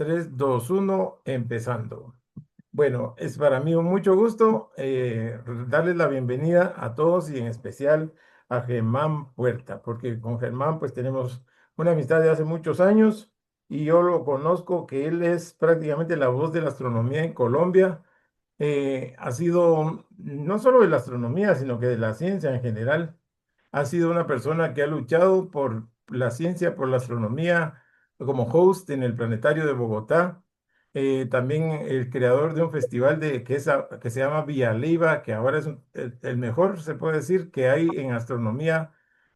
3, 2, 1, empezando. Bueno, es para mí un mucho gusto darles la bienvenida a todos y en especial a Germán Puerta, porque con Germán pues tenemos una amistad de hace muchos años y yo lo conozco que él es prácticamente la voz de la astronomía en Colombia. Ha sido no solo de la astronomía, sino que de la ciencia en general. Ha sido una persona que ha luchado por la ciencia, por la astronomía, como host en el Planetario de Bogotá. También el creador de un festival que se llama Villa Leiva, que ahora es el mejor, se puede decir, que hay en astronomía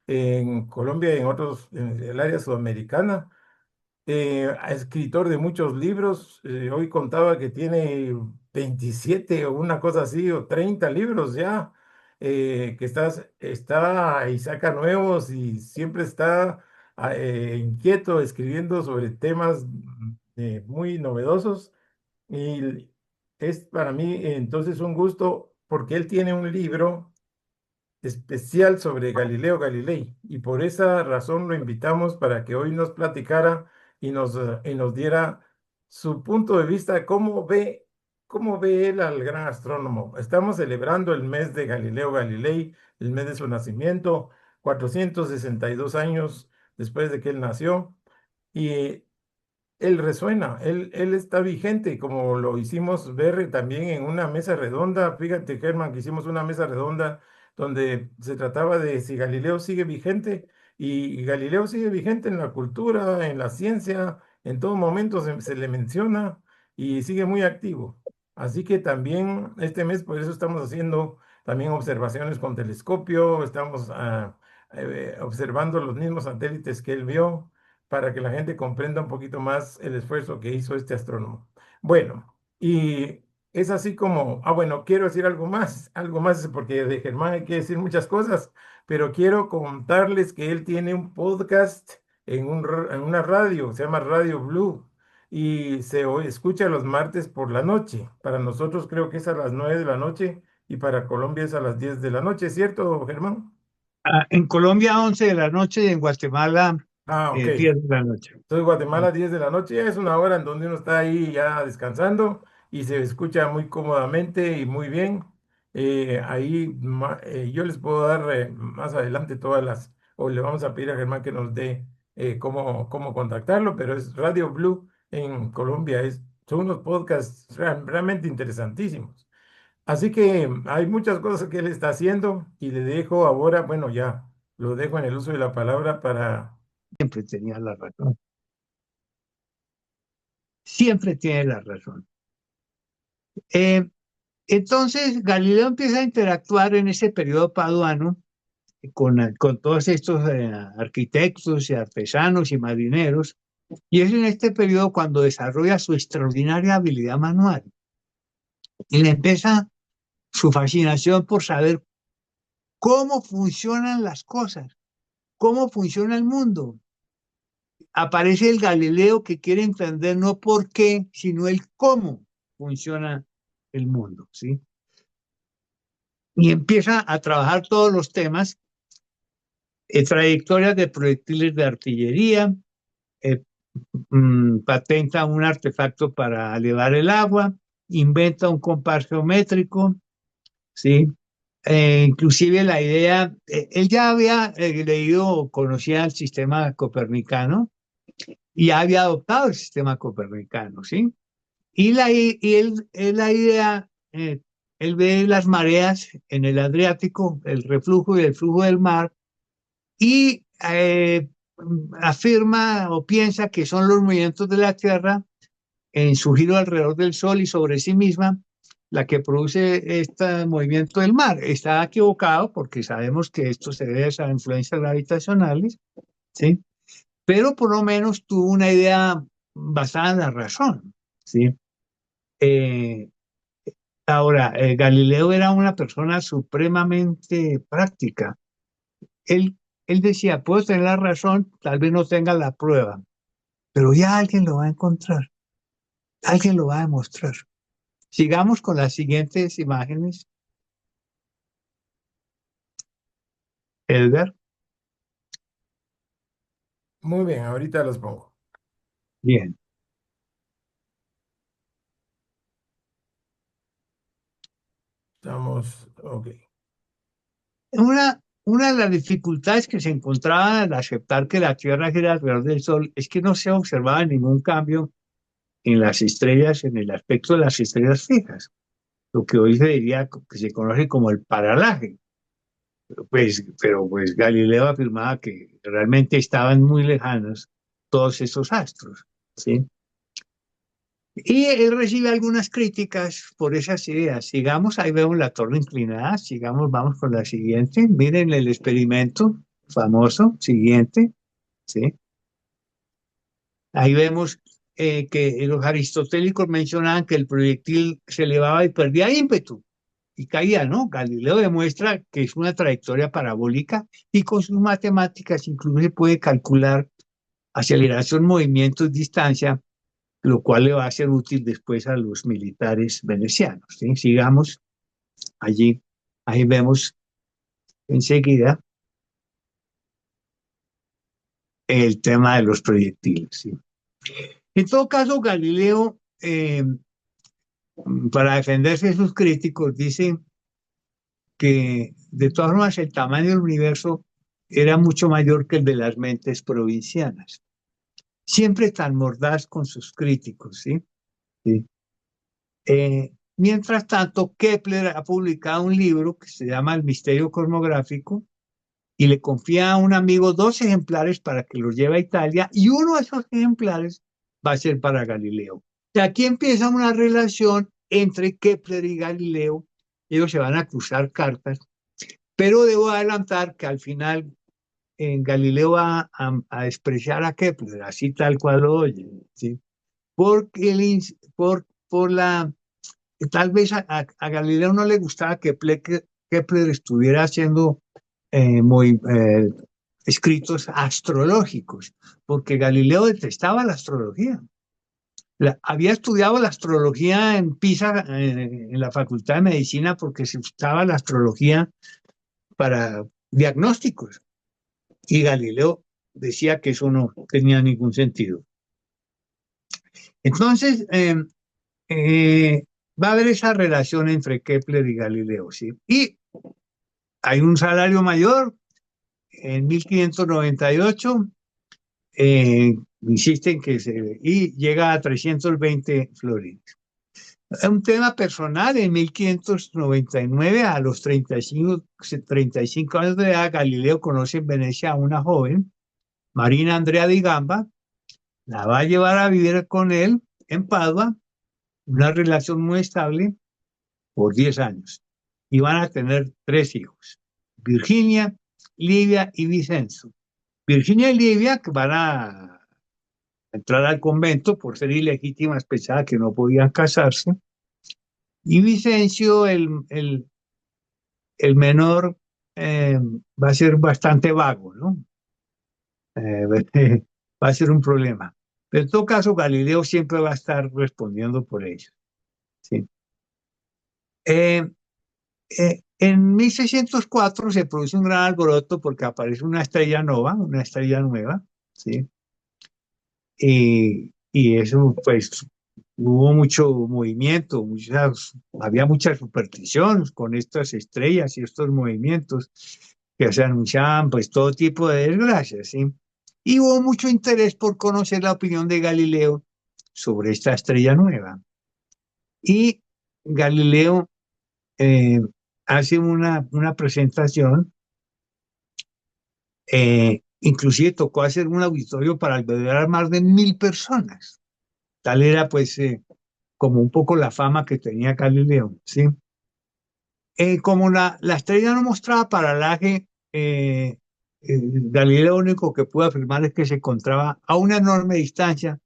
en Colombia y en el área sudamericana. Escritor de muchos libros. Hoy contaba que tiene 27 o una cosa así, o 30 libros ya, que está y saca nuevos y siempre está inquieto escribiendo sobre temas muy novedosos. Y es para mí entonces un gusto porque él tiene un libro especial sobre Galileo Galilei y por esa razón lo invitamos para que hoy nos platicara y nos diera su punto de vista, de cómo ve él al gran astrónomo. Estamos celebrando el mes de Galileo Galilei, el mes de su nacimiento, 462 años después de que él nació. Y él resuena, él está vigente, como lo hicimos ver también en una mesa redonda. Fíjate, Germán, que hicimos una mesa redonda donde se trataba de si Galileo sigue vigente, y Galileo sigue vigente en la cultura, en la ciencia, en todo momento se le menciona y sigue muy activo. Así que también este mes, por eso estamos haciendo también observaciones con telescopio, estamos observando los mismos satélites que él vio para que la gente comprenda un poquito más el esfuerzo que hizo este astrónomo. Bueno, y es así como, bueno, quiero decir algo más, porque de Germán hay que decir muchas cosas, pero quiero contarles que él tiene un podcast en una radio, se llama Radio Blue, y escucha los martes por la noche. Para nosotros creo que es a las 9 de la noche y para Colombia es a las 10 de la noche, ¿cierto, Germán? En Colombia 11 de la noche y en Guatemala Ok. 10 de la noche. Entonces, Guatemala, 10 de la noche, ya es una hora en donde uno está ahí ya descansando y se escucha muy cómodamente y muy bien. Yo les puedo dar más adelante o le vamos a pedir a Germán que nos dé cómo contactarlo, pero es Radio Blue en Colombia. Son unos podcasts realmente interesantísimos. Así que hay muchas cosas que él está haciendo y le dejo ahora, bueno, ya lo dejo en el uso de la palabra para... Siempre tenía la razón. Siempre tiene la razón. Eh, entonces, Galileo empieza a interactuar en ese periodo paduano con todos estos arquitectos y artesanos y marineros, y es en este periodo cuando desarrolla su extraordinaria habilidad manual y le empieza su fascinación por saber cómo funcionan las cosas, cómo funciona el mundo. Aparece el Galileo que quiere entender no por qué, sino el cómo funciona el mundo, ¿sí? Y empieza a trabajar todos los temas, trayectorias de proyectiles de artillería, eh, patenta un artefacto para elevar el agua, inventa un compás geométrico, ¿sí? Inclusive la idea, él ya había leído, conocía el sistema copernicano y había adoptado el sistema copernicano, ¿sí? La idea, él ve las mareas en el Adriático, el reflujo y el flujo del mar, y afirma o piensa que son los movimientos de la Tierra en su giro alrededor del Sol y sobre sí misma la que produce este movimiento del mar. Está equivocado porque sabemos que esto se debe a esas influencias gravitacionales, ¿sí? Pero por lo menos tuvo una idea basada en la razón, ¿sí? Eh, Ahora, Galileo era una persona supremamente práctica. Él, él decía, puedo tener la razón, tal vez no tenga la prueba, pero ya alguien lo va a encontrar, alguien lo va a demostrar. Sigamos con las siguientes imágenes, Edgar. Muy bien, ahorita los pongo. Bien. Ok. Una de las dificultades que se encontraba al aceptar que la Tierra gira alrededor del Sol es que no se observaba ningún cambio en las estrellas, en el aspecto de las estrellas fijas, lo que hoy se diría que se conoce como el paralaje. Pero pues Galileo afirmaba que realmente estaban muy lejanos todos esos astros, ¿sí? Y él recibe algunas críticas por esas ideas. Sigamos, ahí vemos la torre inclinada, sigamos, vamos con la siguiente. Miren el experimento famoso, siguiente, ¿sí? Ahí vemos que los aristotélicos mencionaban que el proyectil se elevaba y perdía ímpetu y caía, ¿no? Galileo demuestra que es una trayectoria parabólica y con sus matemáticas incluso se puede calcular aceleración, movimientos, distancia, lo cual le va a ser útil después a los militares venecianos, ¿sí? Sigamos allí, ahí vemos enseguida el tema de los proyectiles, ¿sí? En todo caso, Galileo, para defenderse de sus críticos, dice que de todas formas el tamaño del universo era mucho mayor que el de las mentes provincianas. Siempre tan mordaz con sus críticos, ¿sí? Sí. Mientras tanto, Kepler ha publicado un libro que se llama El misterio cosmográfico y le confía a un amigo 2 ejemplares para que los lleve a Italia y uno de esos ejemplares va a ser para Galileo. Y aquí empieza una relación entre Kepler y Galileo. Ellos se van a cruzar cartas, pero debo adelantar que al final Galileo va a despreciar a Kepler, así tal cual lo oye, ¿sí? Porque por la tal vez a Galileo no le gustaba que Kepler estuviera haciendo muy, escritos astrológicos, porque Galileo detestaba la astrología. Había estudiado la astrología en Pisa, en la Facultad de Medicina, porque se usaba la astrología para diagnósticos. Y Galileo decía que eso no tenía ningún sentido. Entonces, va a haber esa relación entre Kepler y Galileo, ¿sí? Y hay un salario mayor en 1598, insisten que y llega a 320 florines. Un tema personal, en 1599, a los 35 años de edad, Galileo conoce en Venecia a una joven, Marina Andrea di Gamba, la va a llevar a vivir con él en Padua, una relación muy estable por 10 años. Y van a tener 3 hijos, Virginia, Livia y Vicenzo. Virginia y Livia, que van a entrar al convento por ser ilegítimas, pensaba que no podían casarse. Y Vicencio, el menor, va a ser bastante vago, ¿no? Va a ser un problema. Pero en todo caso, Galileo siempre va a estar respondiendo por ellos, ¿sí? En 1604 se produce un gran alboroto porque aparece una estrella nova, una estrella nueva, ¿sí? Y eso, pues, hubo mucho movimiento, había mucha superstición con estas estrellas y estos movimientos que se anunciaban, pues, todo tipo de desgracias, ¿sí? Y hubo mucho interés por conocer la opinión de Galileo sobre esta estrella nueva. Y Galileo eh, hace una presentación, inclusive tocó hacer un auditorio para albergar más de 1000 personas. Tal era pues como un poco la fama que tenía Galileo, ¿sí? Como la estrella no mostraba paralaje, Galileo lo único que pudo afirmar es que se encontraba a una enorme distancia,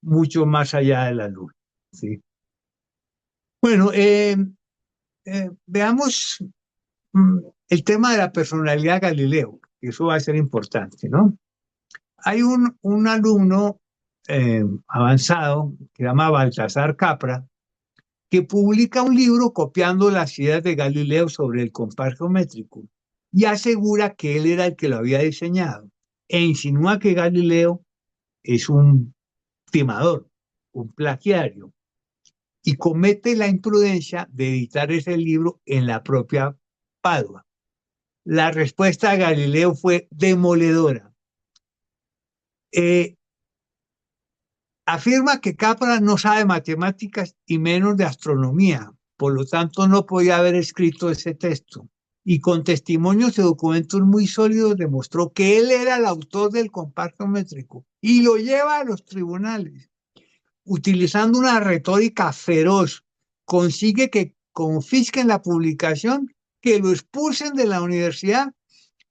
mucho más allá de la luz, ¿sí? Bueno, veamos mm, el tema de la personalidad de Galileo, que eso va a ser importante, ¿no? Hay un alumno avanzado que se llama Baltasar Capra, que publica un libro copiando las ideas de Galileo sobre el compás geométrico y asegura que él era el que lo había diseñado e insinúa que Galileo es un timador, un plagiario. y comete la imprudencia de editar ese libro en la propia Padua. La respuesta de Galileo fue demoledora. Eh, Afirma que Capra no sabe matemáticas y menos de astronomía, por lo tanto no podía haber escrito ese texto. Y con testimonios y documentos muy sólidos demostró que él era el autor del compacto métrico y lo lleva a los tribunales. Utilizando una retórica feroz, consigue que confisquen la publicación, que lo expulsen de la universidad,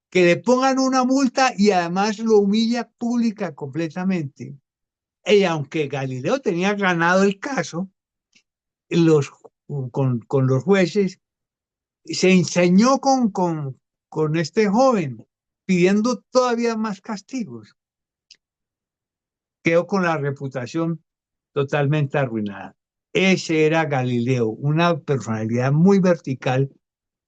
que le pongan una multa y además lo humilla pública completamente. Y aunque Galileo tenía ganado el caso los, con los jueces, se enseñó con este joven, pidiendo todavía más castigos. Quedó con la reputación totalmente arruinada. Ese era Galileo, una personalidad muy vertical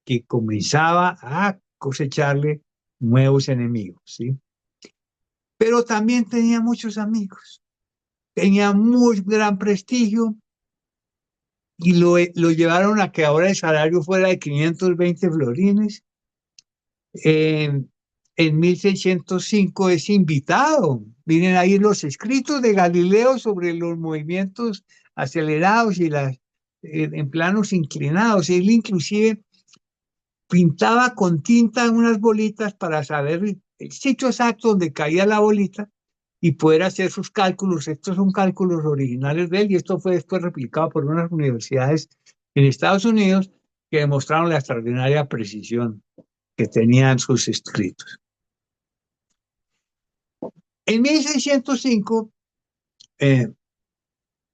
que comenzaba a cosecharle nuevos enemigos, ¿sí? Pero también tenía muchos amigos, tenía muy gran prestigio y lo llevaron a que ahora el salario fuera de 520 florines. Eh, en 1605 es invitado. Miren ahí los escritos de Galileo sobre los movimientos acelerados y en planos inclinados. Él inclusive pintaba con tinta unas bolitas para saber el sitio exacto donde caía la bolita y poder hacer sus cálculos. Estos son cálculos originales de él y esto fue después replicado por unas universidades en Estados Unidos que demostraron la extraordinaria precisión que tenían sus escritos. En 1605,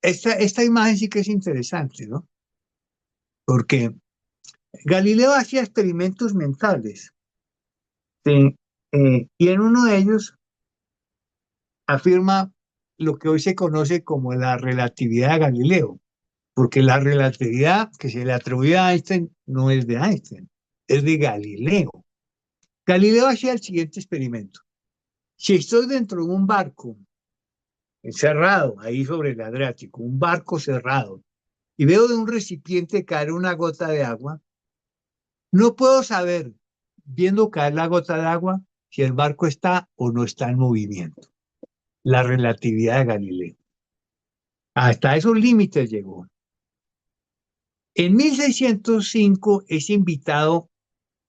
esta imagen sí que es interesante, ¿no? Porque Galileo hacía experimentos mentales, ¿sí? Y en uno de ellos afirma lo que hoy se conoce como la relatividad de Galileo, porque la relatividad que se le atribuye a Einstein no es de Einstein, es de Galileo. Galileo hacía el siguiente experimento. Si estoy dentro de un barco cerrado, ahí sobre el Adriático, un barco cerrado, y veo de un recipiente caer una gota de agua, no puedo saber, viendo caer la gota de agua, si el barco está o no está en movimiento. La relatividad de Galileo. Hasta esos límites llegó. En 1605 es invitado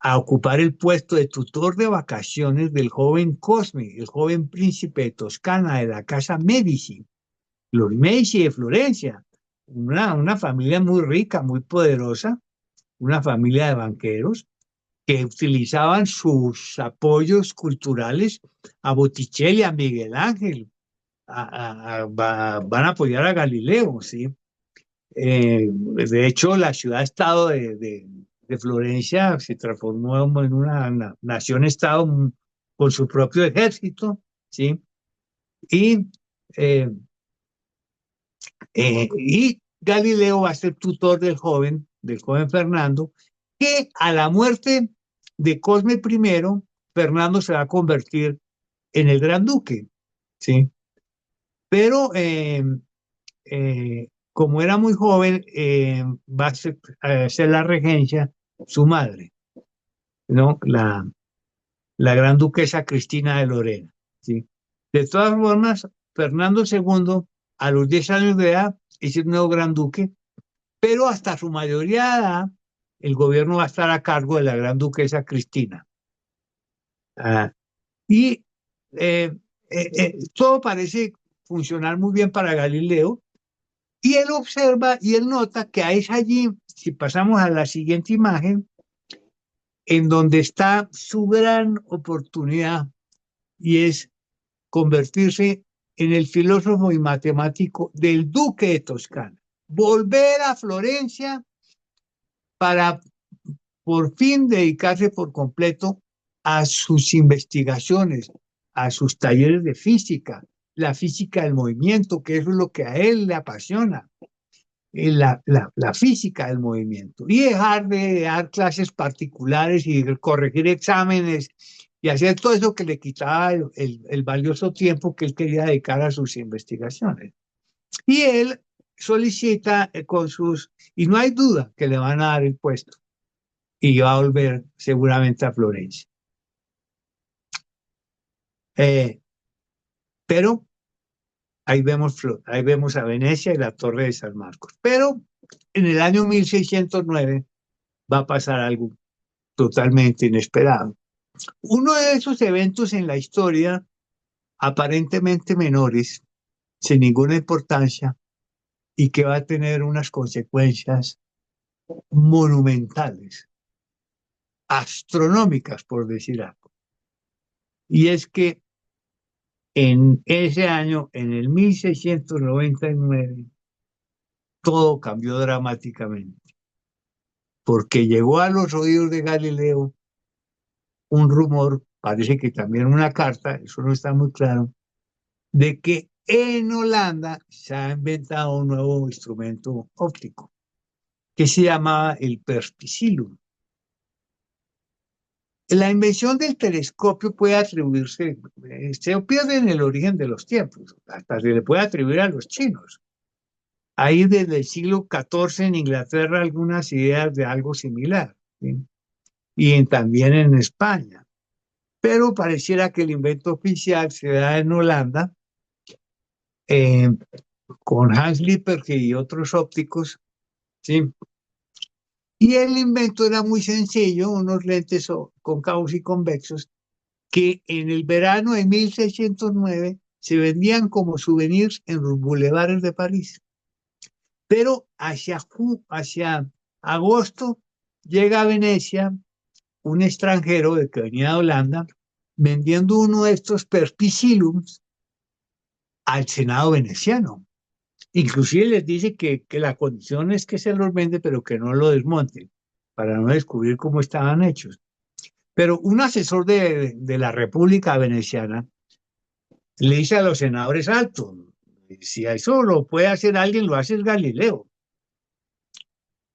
a ocupar el puesto de tutor de vacaciones del joven Cosme, el joven príncipe de Toscana de la casa Medici, los Medici de Florencia, una familia muy rica, muy poderosa, una familia de banqueros que utilizaban sus apoyos culturales a Botticelli, a Miguel Ángel, van a apoyar a Galileo, ¿sí? De hecho, la ciudad-estado de Florencia se transformó en una nación-estado con su propio ejército, ¿sí? Y, eh, y Galileo va a ser tutor del joven Fernando, que a la muerte de Cosme I, Fernando se va a convertir en el gran duque, ¿sí? Pero como era muy joven, va a ser la regencia su madre, ¿no? La gran duquesa Cristina de Lorena, ¿sí? De todas formas, Fernando II, a los 10 años de edad, es el nuevo gran duque, pero hasta su mayoría de edad, el gobierno va a estar a cargo de la gran duquesa Cristina. Ah, y todo parece funcionar muy bien para Galileo, y él observa y él nota que es allí, si pasamos a la siguiente imagen, en donde está su gran oportunidad y es convertirse en el filósofo y matemático del duque de Toscana. Volver a Florencia para por fin dedicarse por completo a sus investigaciones, a sus talleres de física, la física del movimiento, que eso es lo que a él le apasiona, la física del movimiento, y dejar de dar clases particulares y corregir exámenes y hacer todo eso que le quitaba el valioso tiempo que él quería dedicar a sus investigaciones. Y él solicita y no hay duda que le van a dar el puesto y va a volver seguramente a Florencia. Eh, pero ahí vemos a Venecia y la Torre de San Marcos. Pero en el año 1609 va a pasar algo totalmente inesperado. Uno de esos eventos en la historia, aparentemente menores, sin ninguna importancia, y que va a tener unas consecuencias monumentales, astronómicas, por decir algo. Y es que en ese año, en el 1699, todo cambió dramáticamente, porque llegó a los oídos de Galileo un rumor, parece que también una carta, eso no está muy claro, de que en Holanda se ha inventado un nuevo instrumento óptico que se llamaba el perspicillum. La invención del telescopio puede atribuirse, se pierde en el origen de los tiempos, hasta se le puede atribuir a los chinos. Hay desde el siglo XIV en Inglaterra algunas ideas de algo similar, ¿sí? También en España. Pero pareciera que el invento oficial se da en Holanda, eh, con Hans Lippershey y otros ópticos, ¿sí? Y el invento era muy sencillo, unos lentes cóncavos y convexos que en el verano de 1609 se vendían como souvenirs en los bulevares de París. Pero hacia agosto llega a Venecia un extranjero que venía de Holanda vendiendo uno de estos perspicillums al Senado veneciano. Inclusive les dice que la condición es que se los vende, pero que no lo desmonten, para no descubrir cómo estaban hechos. Pero un asesor de la República Veneciana le dice a los senadores altos, si eso lo puede hacer alguien, lo hace Galileo.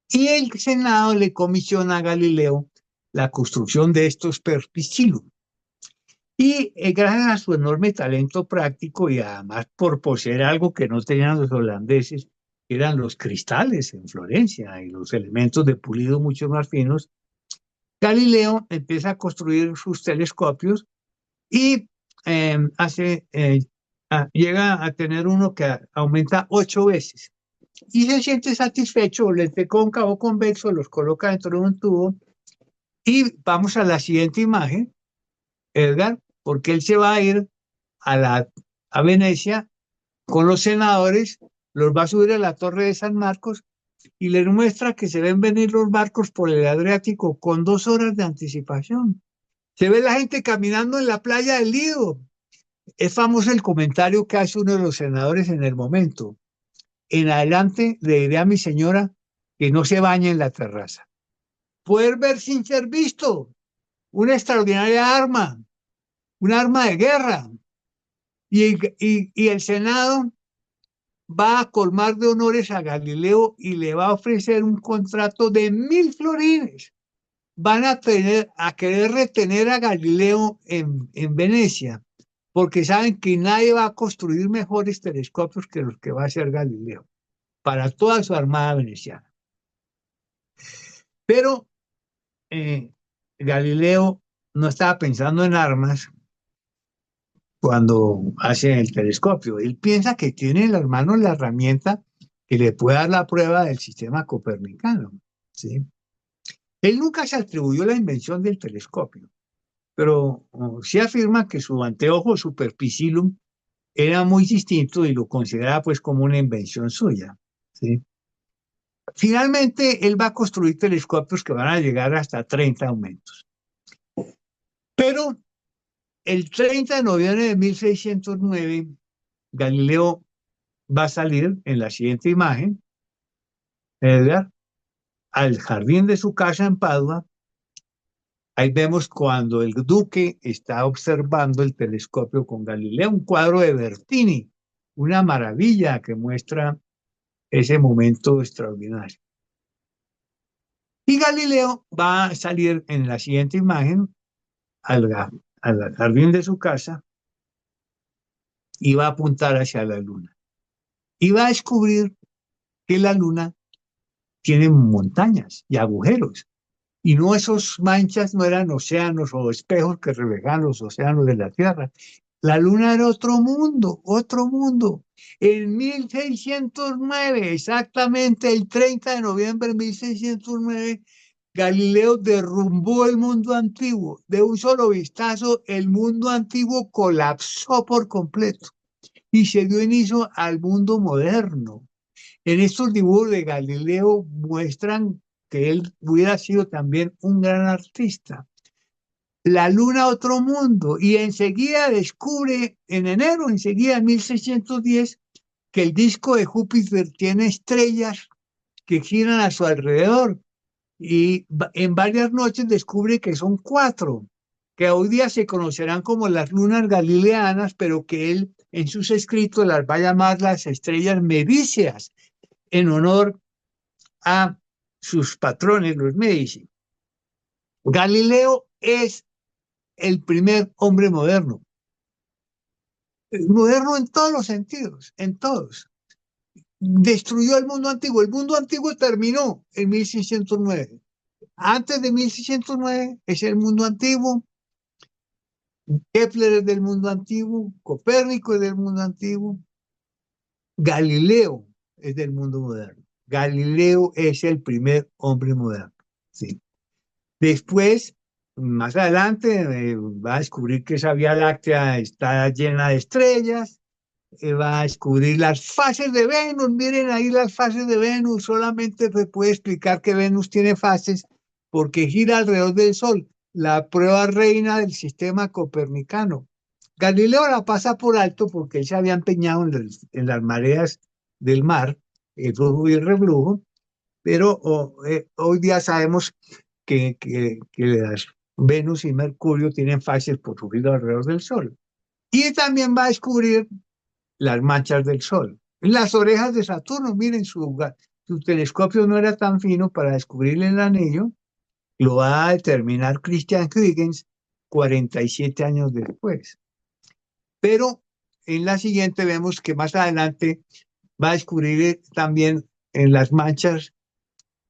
Y el Senado le comisiona a Galileo la construcción de estos perspicillum. Y gracias a su enorme talento práctico y además por poseer algo que no tenían los holandeses, eran los cristales en Florencia y los elementos de pulido mucho más finos, Galileo empieza a construir sus telescopios y llega a tener uno que aumenta 8 veces. Y se siente satisfecho, lente cóncavo convexo, los coloca dentro de un tubo. Y vamos a la siguiente imagen, Edgar, porque él se va a ir a Venecia con los senadores, los va a subir a la Torre de San Marcos y les muestra que se ven venir los barcos por el Adriático con 2 horas de anticipación. Se ve la gente caminando en la playa del Lido. Es famoso el comentario que hace uno de los senadores en el momento. En adelante le diré a mi señora que no se bañe en la terraza. Poder ver sin ser visto, una extraordinaria arma, un arma de guerra. Y el Senado va a colmar de honores a Galileo y le va a ofrecer un contrato de 1.000 florines. Van a querer retener a Galileo en Venecia, porque saben que nadie va a construir mejores telescopios que los que va a hacer Galileo, para toda su armada veneciana. Pero Galileo no estaba pensando en armas cuando hace el telescopio. Él piensa que tiene en las manos la herramienta que le puede dar la prueba del sistema copernicano, ¿sí? Él nunca se atribuyó la invención del telescopio, pero sí afirma que su anteojo superpicillum era muy distinto y lo consideraba pues como una invención suya, ¿sí? Finalmente, él va a construir telescopios que van a llegar hasta 30 aumentos. Pero el 30 de noviembre de 1609, Galileo va a salir en la siguiente imagen, Edgar, al jardín de su casa en Padua. Ahí vemos cuando el duque está observando el telescopio con Galileo, un cuadro de Bertini, una maravilla que muestra ese momento extraordinario. Y Galileo va a salir en la siguiente imagen al jardín de su casa y va a apuntar hacia la luna. Y va a descubrir que la luna tiene montañas y agujeros. Y no esos manchas no eran océanos o espejos que reflejan los océanos de la Tierra. La luna era otro mundo, otro mundo. En 1609, exactamente el 30 de noviembre de 1609, Galileo derrumbó el mundo antiguo. De un solo vistazo, el mundo antiguo colapsó por completo y se dio inicio al mundo moderno. En estos dibujos de Galileo muestran que él hubiera sido también un gran artista. La luna, otro mundo, y enseguida descubre, en enero, enseguida en 1610, que el disco de Júpiter tiene estrellas que giran a su alrededor, y en varias noches descubre que son cuatro, que hoy día se conocerán como las lunas galileanas, pero que él en sus escritos las va a llamar las estrellas medicias, en honor a sus patrones, los Medici. Galileo es el primer hombre moderno, moderno en todos los sentidos, en todos. Destruyó el mundo antiguo terminó en 1609. Antes de 1609 es el mundo antiguo, Kepler es del mundo antiguo, Copérnico es del mundo antiguo, Galileo es del mundo moderno. Galileo es el primer hombre moderno. Sí. Después, más adelante, va a descubrir que esa Vía Láctea está llena de estrellas, va a descubrir las fases de Venus. Miren ahí las fases de Venus. Solamente se puede explicar que Venus tiene fases porque gira alrededor del Sol, la prueba reina del sistema copernicano. Galileo la pasa por alto porque él se había empeñado en las mareas del mar, el flujo y el reflujo, pero hoy día sabemos que las Venus y Mercurio tienen fases por su giro alrededor del Sol. Y también va a descubrir las manchas del Sol. Las orejas de Saturno, miren, su telescopio no era tan fino para descubrir el anillo, lo va a determinar Christian Huygens 47 años después. Pero en la siguiente vemos que más adelante va a descubrir también en las manchas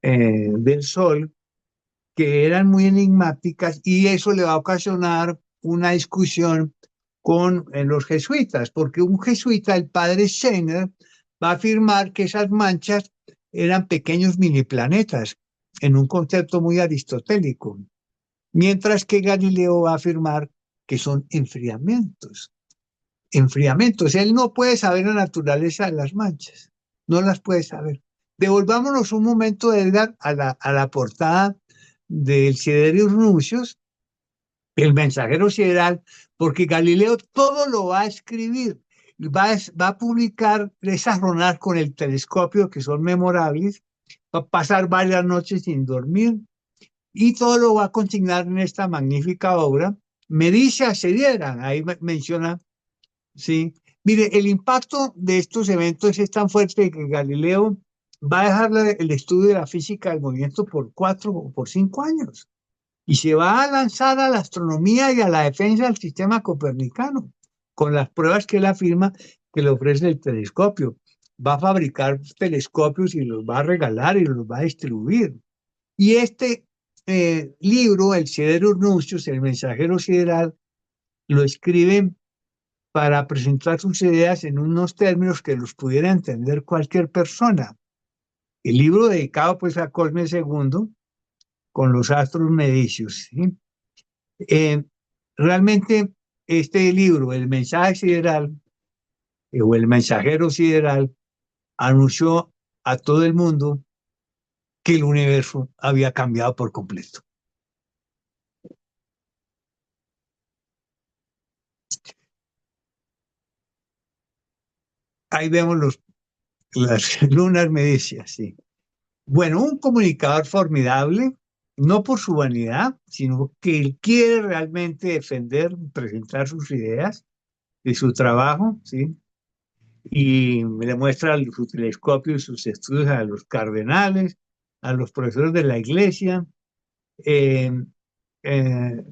del Sol que eran muy enigmáticas y eso le va a ocasionar una discusión con los jesuitas, porque un jesuita, el padre Scheiner, va a afirmar que esas manchas eran pequeños mini planetas en un concepto muy aristotélico, mientras que Galileo va a afirmar que son enfriamientos. Enfriamientos. Él no puede saber la naturaleza de las manchas, no las puede saber. Devolvámonos un momento, Edgar, a la portada del Sidereus Nuncius, el mensajero sideral, porque Galileo todo lo va a escribir, va a publicar esas jornadas con el telescopio que son memorables, va a pasar varias noches sin dormir y todo lo va a consignar en esta magnífica obra. Medicia Sideral, ahí menciona, sí. Mire, el impacto de estos eventos es tan fuerte que Galileo va a dejar el estudio de la física del movimiento por 4 o por 5 años y se va a lanzar a la astronomía y a la defensa del sistema copernicano, con las pruebas que él afirma que le ofrece el telescopio. Va a fabricar telescopios y los va a regalar y los va a distribuir. Y este libro, el Sidereus Nuncius, el mensajero sideral, lo escribe para presentar sus ideas en unos términos que los pudiera entender cualquier persona. El libro dedicado pues a Cosme II con los astros medicios, ¿sí? Eh, Realmente este libro, El mensaje sideral o El mensajero sideral, anunció a todo el mundo que el universo había cambiado por completo. Ahí vemos las lunas medicias, sí. Bueno, un comunicador formidable, no por su vanidad, sino que él quiere realmente defender, presentar sus ideas de su trabajo, ¿sí? Y le muestra su telescopio y sus estudios a los cardenales, a los profesores de la iglesia, eh, eh,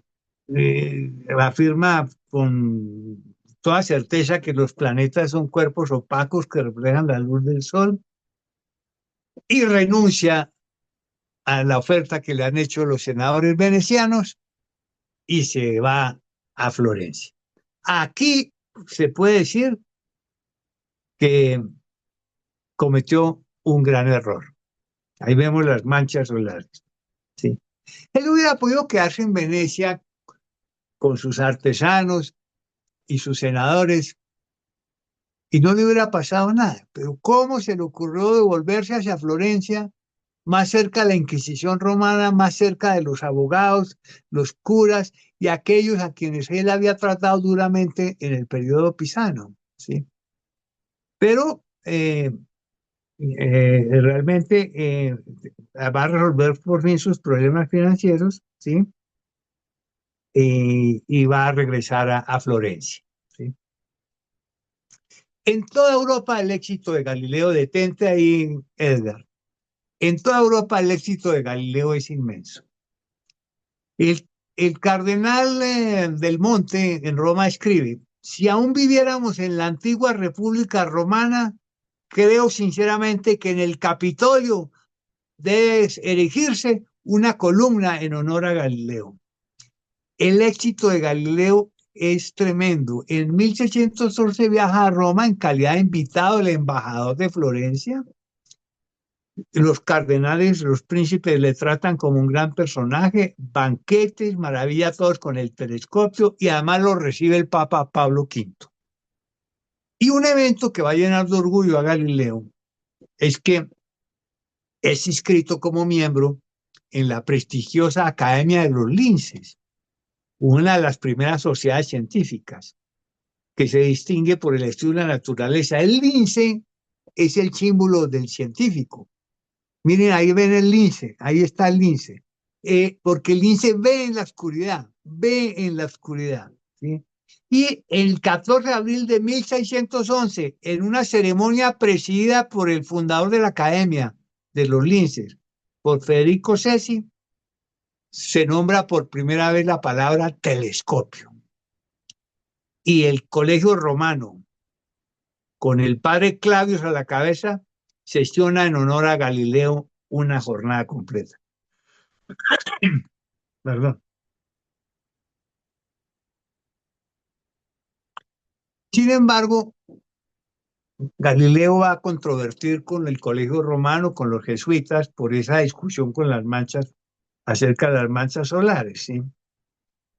afirma con toda certeza que los planetas son cuerpos opacos que reflejan la luz del sol, y renuncia a la oferta que le han hecho los senadores venecianos y se va a Florencia. Aquí se puede decir que cometió un gran error. Ahí vemos las manchas solares. ¿Sí? Él hubiera podido quedarse en Venecia con sus artesanos y sus senadores y no le hubiera pasado nada. Pero ¿cómo se le ocurrió devolverse hacia Florencia, más cerca de la Inquisición romana, más cerca de los abogados, los curas y aquellos a quienes él había tratado duramente en el periodo pisano? ¿Sí? Pero realmente va a resolver por fin sus problemas financieros, ¿sí? Y va a regresar a Florencia, ¿sí? En toda Europa el éxito de Galileo, detente ahí, Edgar, en toda Europa el éxito de Galileo es inmenso. El cardenal del Monte en Roma escribe, si aún viviéramos en la antigua República Romana, creo sinceramente que en el Capitolio debe erigirse una columna en honor a Galileo. El éxito de Galileo es tremendo. En 1611 viaja a Roma en calidad de invitado del embajador de Florencia. Los cardenales, los príncipes le tratan como un gran personaje, banquetes, maravilla a todos con el telescopio y además lo recibe el Papa Pablo V. Y un evento que va a llenar de orgullo a Galileo es que es inscrito como miembro en la prestigiosa Academia de los Linces, una de las primeras sociedades científicas que se distingue por el estudio de la naturaleza. El lince es el símbolo del científico. Miren, ahí ven el lince, ahí está el lince, porque el lince ve en la oscuridad, ¿sí? Y el 14 de abril de 1611, en una ceremonia presidida por el fundador de la Academia de los Linces, por Federico Sesi, se nombra por primera vez la palabra telescopio. Y el Colegio Romano, con el padre Clavius a la cabeza, sesiona en honor a Galileo una jornada completa. Perdón. Sin embargo, Galileo va a controvertir con el Colegio Romano, con los jesuitas, por esa discusión con las manchas, acerca de las manchas solares, ¿sí?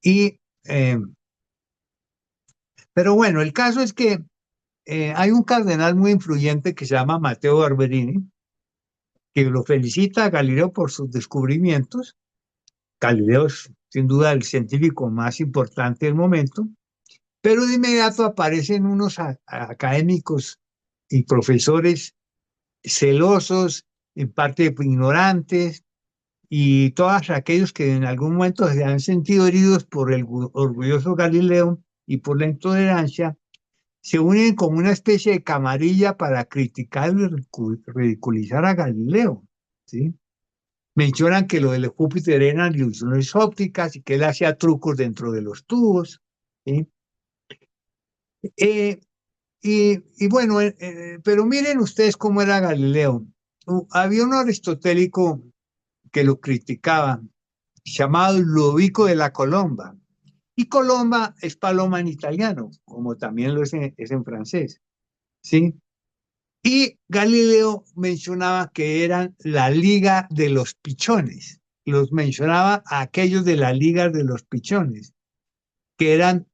Y, eh, pero bueno, el caso es que hay un cardenal muy influyente que se llama Matteo Barberini, que lo felicita a Galileo por sus descubrimientos. Galileo es sin duda el científico más importante del momento, pero de inmediato aparecen unos académicos y profesores celosos, en parte ignorantes, y todos aquellos que en algún momento se han sentido heridos por el orgulloso Galileo y por la intolerancia, se unen como una especie de camarilla para criticar y ridiculizar a Galileo, ¿sí? Mencionan que lo del Júpiter eran ilusiones ópticas y que él hacía trucos dentro de los tubos, ¿sí? Eh, y bueno, pero miren ustedes cómo era Galileo. Había un aristotélico que lo criticaba, llamado Ludovico de la Colomba. Y Colomba es paloma en italiano, como también es en francés, ¿sí? Y Galileo mencionaba que eran la liga de los pichones. Los mencionaba a aquellos de la liga de los pichones, que eran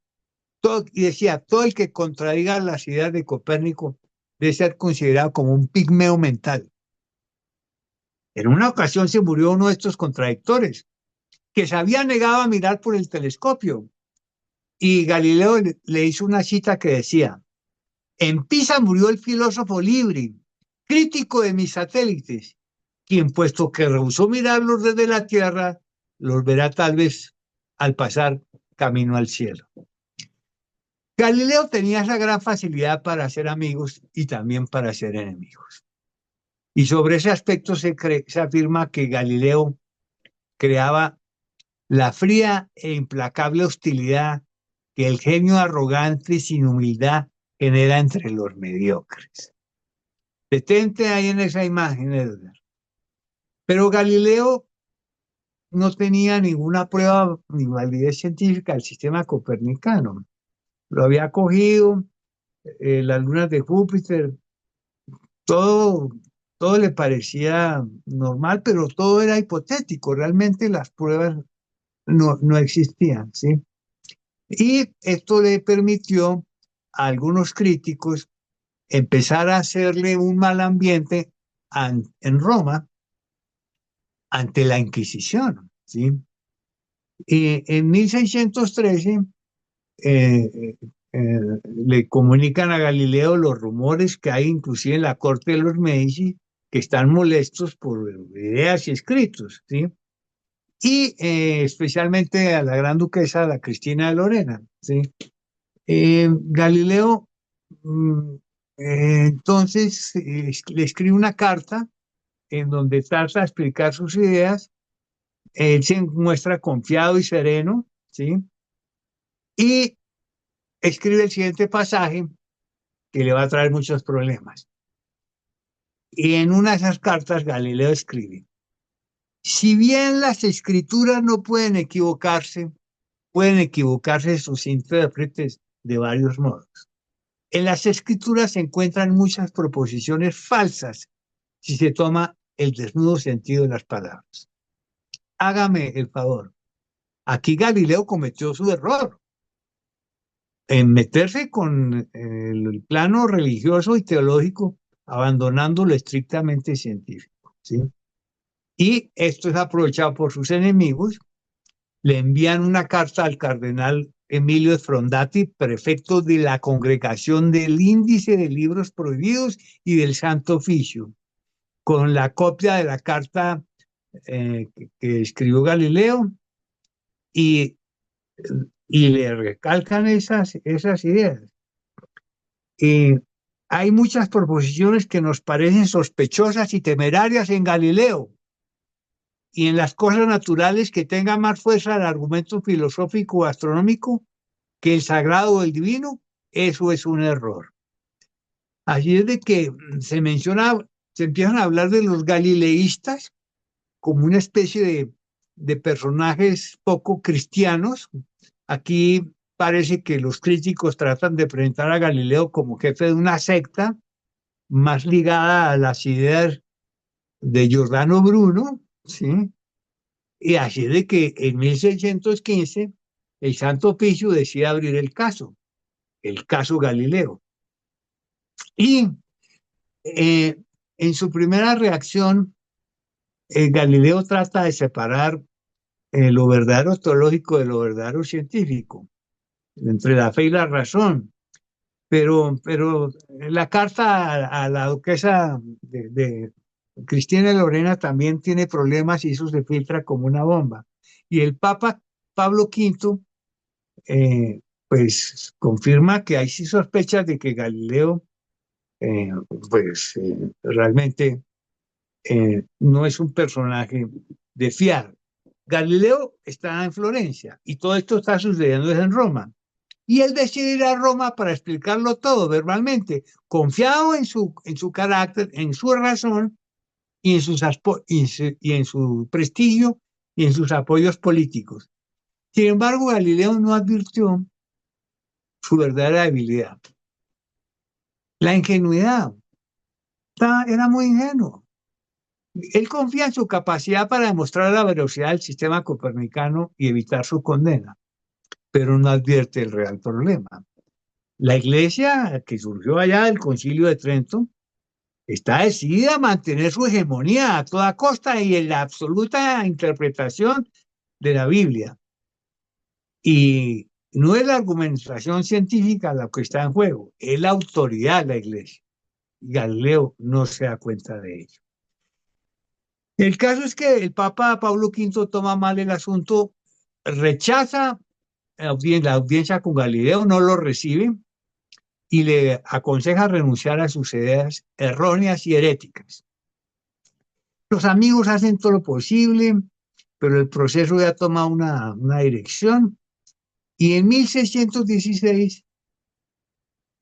todo, y decía, todo el que contradiga las ideas de Copérnico debe ser considerado como un pigmeo mental. En una ocasión se murió uno de estos contradictores, que se había negado a mirar por el telescopio. Y Galileo le hizo una cita que decía, en Pisa murió el filósofo Libri, crítico de mis satélites, quien puesto que rehusó mirarlos desde la Tierra, los verá tal vez al pasar camino al cielo. Galileo tenía esa gran facilidad para hacer amigos y también para hacer enemigos. Y sobre ese aspecto se afirma que Galileo creaba la fría e implacable hostilidad que el genio arrogante y sin humildad genera entre los mediocres. Detente ahí en esa imagen, Edgar. Pero Galileo no tenía ninguna prueba ni validez científica del sistema copernicano. Lo había cogido, las lunas de Júpiter, todo, todo le parecía normal, pero todo era hipotético. Realmente las pruebas no existían, ¿sí? Y esto le permitió a algunos críticos empezar a hacerle un mal ambiente en Roma ante la Inquisición, ¿sí? Y en 1613 eh, le comunican a Galileo los rumores que hay inclusive en la corte de los Medici, que están molestos por ideas y escritos, ¿sí? Y especialmente a la gran duquesa, la Cristina de Lorena, ¿sí? Galileo mm, entonces le escribe una carta en donde trata de explicar sus ideas. Él se muestra confiado y sereno, ¿sí? Y escribe el siguiente pasaje que le va a traer muchos problemas. Y en una de esas cartas Galileo escribe: si bien las escrituras no pueden equivocarse sus intérpretes de varios modos. En las escrituras se encuentran muchas proposiciones falsas si se toma el desnudo sentido de las palabras. Hágame el favor. Aquí Galileo cometió su error en meterse con el plano religioso y teológico, abandonando lo estrictamente científico, ¿sí? Y esto es aprovechado por sus enemigos. Le envían una carta al cardenal Emilio Sfrondati, prefecto de la Congregación del Índice de Libros Prohibidos y del Santo Oficio, con la copia de la carta que escribió Galileo y, y le recalcan esas ideas. Y hay muchas proposiciones que nos parecen sospechosas y temerarias en Galileo, y en las cosas naturales que tengan más fuerza el argumento filosófico o astronómico que el sagrado o el divino, eso es un error. Así es de que se empiezan a hablar de los galileístas como una especie de personajes poco cristianos. Aquí parece que los críticos tratan de presentar a Galileo como jefe de una secta más ligada a las ideas de Giordano Bruno, ¿sí? Y así de que en 1615 el Santo Oficio decide abrir el caso Galileo. Y eh, en su primera reacción, Galileo trata de separar lo verdadero teológico de lo verdadero científico, entre la fe y la razón. Pero la carta a la duquesa de Cristina de Lorena también tiene problemas y eso se filtra como una bomba. Y el Papa Pablo V, eh, pues confirma que hay sí sospechas de que Galileo, eh, realmente no es un personaje de fiar. Galileo está en Florencia y todo esto está sucediendo en Roma. Y él decide ir a Roma para explicarlo todo verbalmente, confiado en su carácter, en su razón y y en su prestigio y en sus apoyos políticos. Sin embargo, Galileo no advirtió su verdadera debilidad. La ingenuidad. Era muy ingenuo. Él confía en su capacidad para demostrar la veracidad del sistema copernicano y evitar su condena, pero no advierte el real problema. La iglesia que surgió allá del Concilio de Trento está decidida a mantener su hegemonía a toda costa y en la absoluta interpretación de la Biblia. Y no es la argumentación científica la que está en juego, es la autoridad de la iglesia. Galileo no se da cuenta de ello. El caso es que el Papa Pablo V toma mal el asunto, rechaza la audiencia con Galileo, no lo recibe y le aconseja renunciar a sus ideas erróneas y heréticas. Los amigos hacen todo lo posible, pero el proceso ya toma una dirección y en 1616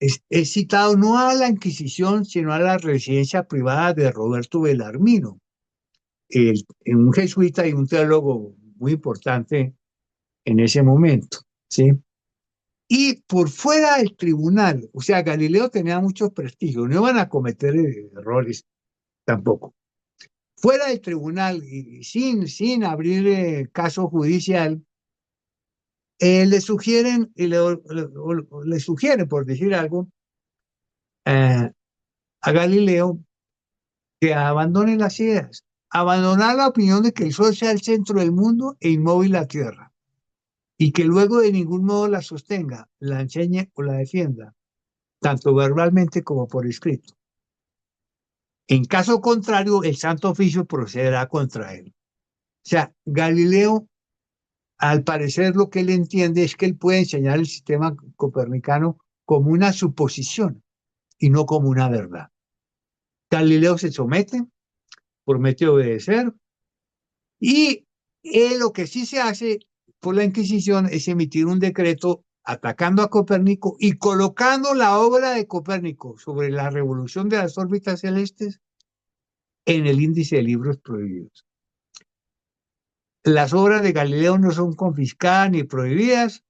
es citado no a la Inquisición, sino a la residencia privada de Roberto Belarmino, un jesuita y un teólogo muy importante en ese momento, ¿sí? Y por fuera del tribunal, o sea, Galileo tenía mucho prestigio, no iban a cometer errores tampoco. Fuera del tribunal y sin abrir caso judicial, le sugieren, por decir algo, eh, a Galileo que abandone las ideas, abandonar la opinión de que el Sol sea el centro del mundo e inmóvil la Tierra, y que luego de ningún modo la sostenga, la enseñe o la defienda, tanto verbalmente como por escrito. En caso contrario, el Santo Oficio procederá contra él. O sea, Galileo, al parecer, lo que él entiende es que él puede enseñar el sistema copernicano como una suposición y no como una verdad. Galileo se somete, promete obedecer y lo que sí se hace por la Inquisición es emitir un decreto atacando a Copérnico y colocando la obra de Copérnico sobre la revolución de las órbitas celestes en el índice de libros prohibidos. Las obras de Galileo no son confiscadas ni prohibidas,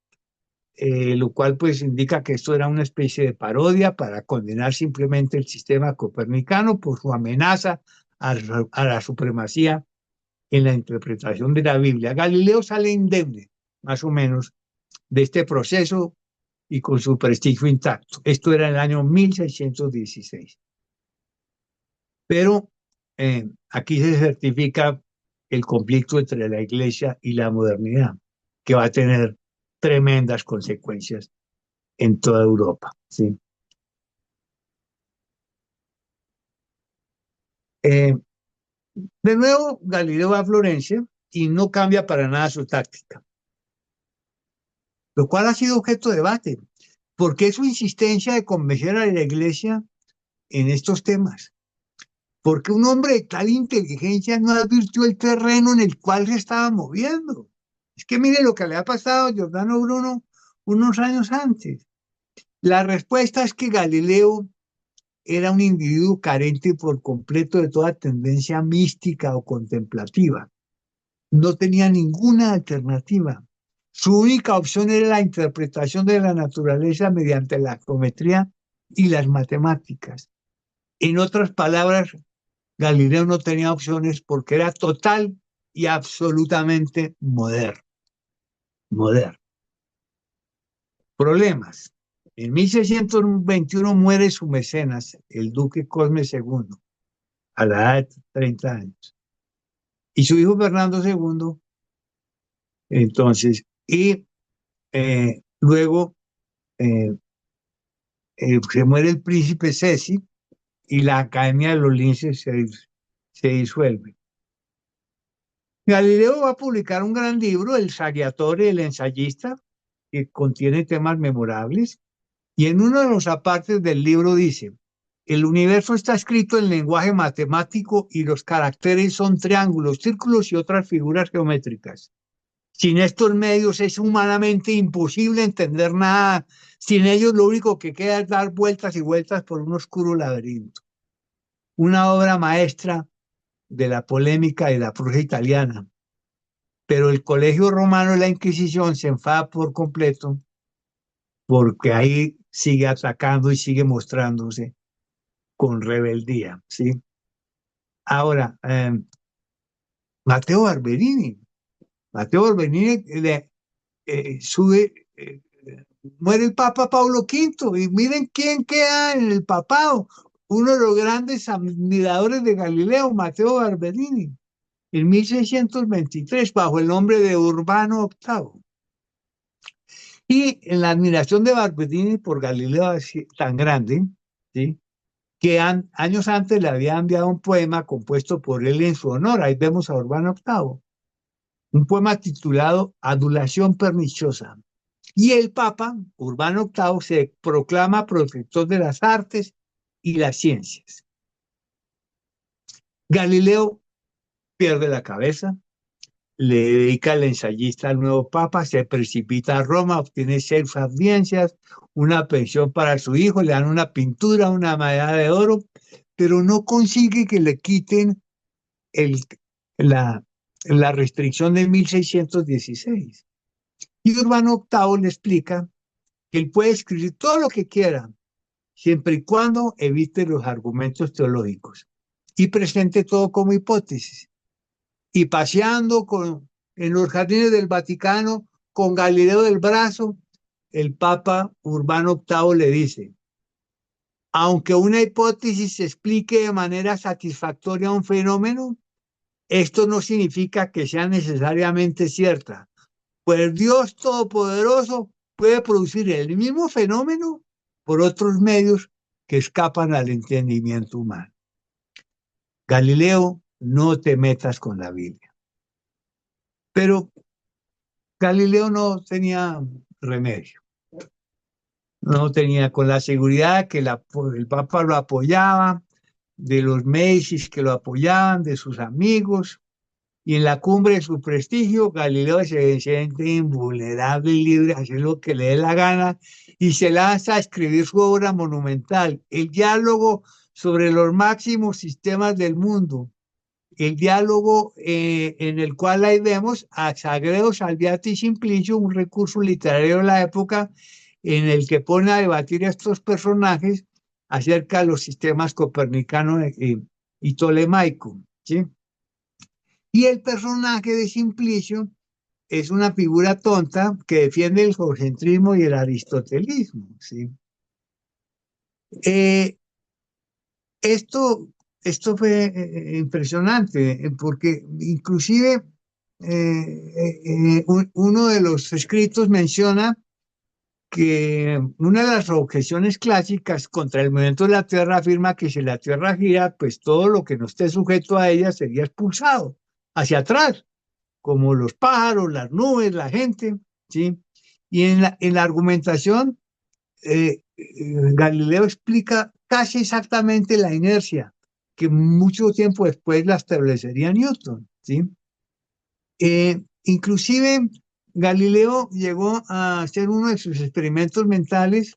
lo cual pues indica que esto era una especie de parodia para condenar simplemente el sistema copernicano por su amenaza a la supremacía en la interpretación de la Biblia. Galileo sale indemne, más o menos, de este proceso y con su prestigio intacto. Esto era en el año 1616. Pero aquí se certifica el conflicto entre la Iglesia y la modernidad, que va a tener tremendas consecuencias en toda Europa. ¿Sí? Eh, de nuevo, Galileo va a Florencia y no cambia para nada su táctica, lo cual ha sido objeto de debate. ¿Por qué su insistencia de convencer a la Iglesia en estos temas? Porque un hombre de tal inteligencia no advirtió el terreno en el cual se estaba moviendo. Es que mire lo que le ha pasado a Giordano Bruno unos años antes. La respuesta es que Galileo era un individuo carente por completo de toda tendencia mística o contemplativa. No tenía ninguna alternativa. Su única opción era la interpretación de la naturaleza mediante la geometría y las matemáticas. En otras palabras, Galileo no tenía opciones porque era total y absolutamente moderno. Moderno. Problemas. En 1621 muere su mecenas, el duque Cosme II, a la edad de 30 años. Y su hijo Fernando II, entonces, y luego eh, se muere el príncipe Ceci y la Academia de los Linces se disuelve. Galileo va a publicar un gran libro, El Saggiatore, el ensayista, que contiene temas memorables, y en uno de los apartes del libro dice, el universo está escrito en lenguaje matemático y los caracteres son triángulos, círculos y otras figuras geométricas. Sin estos medios es humanamente imposible entender nada. Sin ellos lo único que queda es dar vueltas y vueltas por un oscuro laberinto. Una obra maestra de la polémica de la prosa italiana. Pero el Colegio Romano de la Inquisición se enfada por completo porque ahí sigue atacando y sigue mostrándose con rebeldía, ¿sí? Ahora, Matteo Barberini. Matteo Barberini sube, muere el Papa Pablo V y miren quién queda en el papado. Uno de los grandes admiradores de Galileo, Matteo Barberini, en 1623, bajo el nombre de Urbano VIII. Y en la admiración de Barberini por Galileo tan grande, ¿sí? Que años antes le había enviado un poema compuesto por él en su honor. Ahí vemos a Urbano VIII. Un poema titulado Adulación Perniciosa. Y el Papa, Urbano VIII, se proclama protector de las artes y las ciencias. Galileo pierde la cabeza, le dedica el ensayista al nuevo papa, se precipita a Roma, obtiene 6 audiencias, una pensión para su hijo, le dan una pintura, una medalla de oro, pero no consigue que le quiten el, la, la restricción de 1616. Y Urbano VIII le explica que él puede escribir todo lo que quiera, siempre y cuando evite los argumentos teológicos y presente todo como hipótesis. Y paseando en los jardines del Vaticano con Galileo del brazo, el Papa Urbano VIII le dice, aunque una hipótesis explique de manera satisfactoria un fenómeno, esto no significa que sea necesariamente cierta, pues Dios Todopoderoso puede producir el mismo fenómeno por otros medios que escapan al entendimiento humano. Galileo, no te metas con la Biblia. Pero Galileo no tenía remedio, no tenía, con la seguridad que el Papa lo apoyaba, de los Médicis que lo apoyaban, de sus amigos, y en la cumbre de su prestigio, Galileo se siente invulnerable y libre de hacer lo que le dé la gana y se lanza a escribir su obra monumental, el diálogo sobre los máximos sistemas del mundo, el diálogo en el cual ahí vemos a Sagredo, Salviati y Simplicio, un recurso literario de la época en el que pone a debatir a estos personajes acerca de los sistemas copernicano y tolemaico, ¿sí? Y el personaje de Simplicio es una figura tonta que defiende el geocentrismo y el aristotelismo, ¿sí? Eh, esto, esto fue impresionante, porque inclusive uno de los escritos menciona que una de las objeciones clásicas contra el movimiento de la Tierra afirma que si la Tierra gira, pues todo lo que no esté sujeto a ella sería expulsado hacia atrás, como los pájaros, las nubes, la gente, ¿sí? Y en la argumentación, Galileo explica casi exactamente la inercia que mucho tiempo después la establecería Newton, ¿sí? Inclusive Galileo llegó a hacer uno de sus experimentos mentales,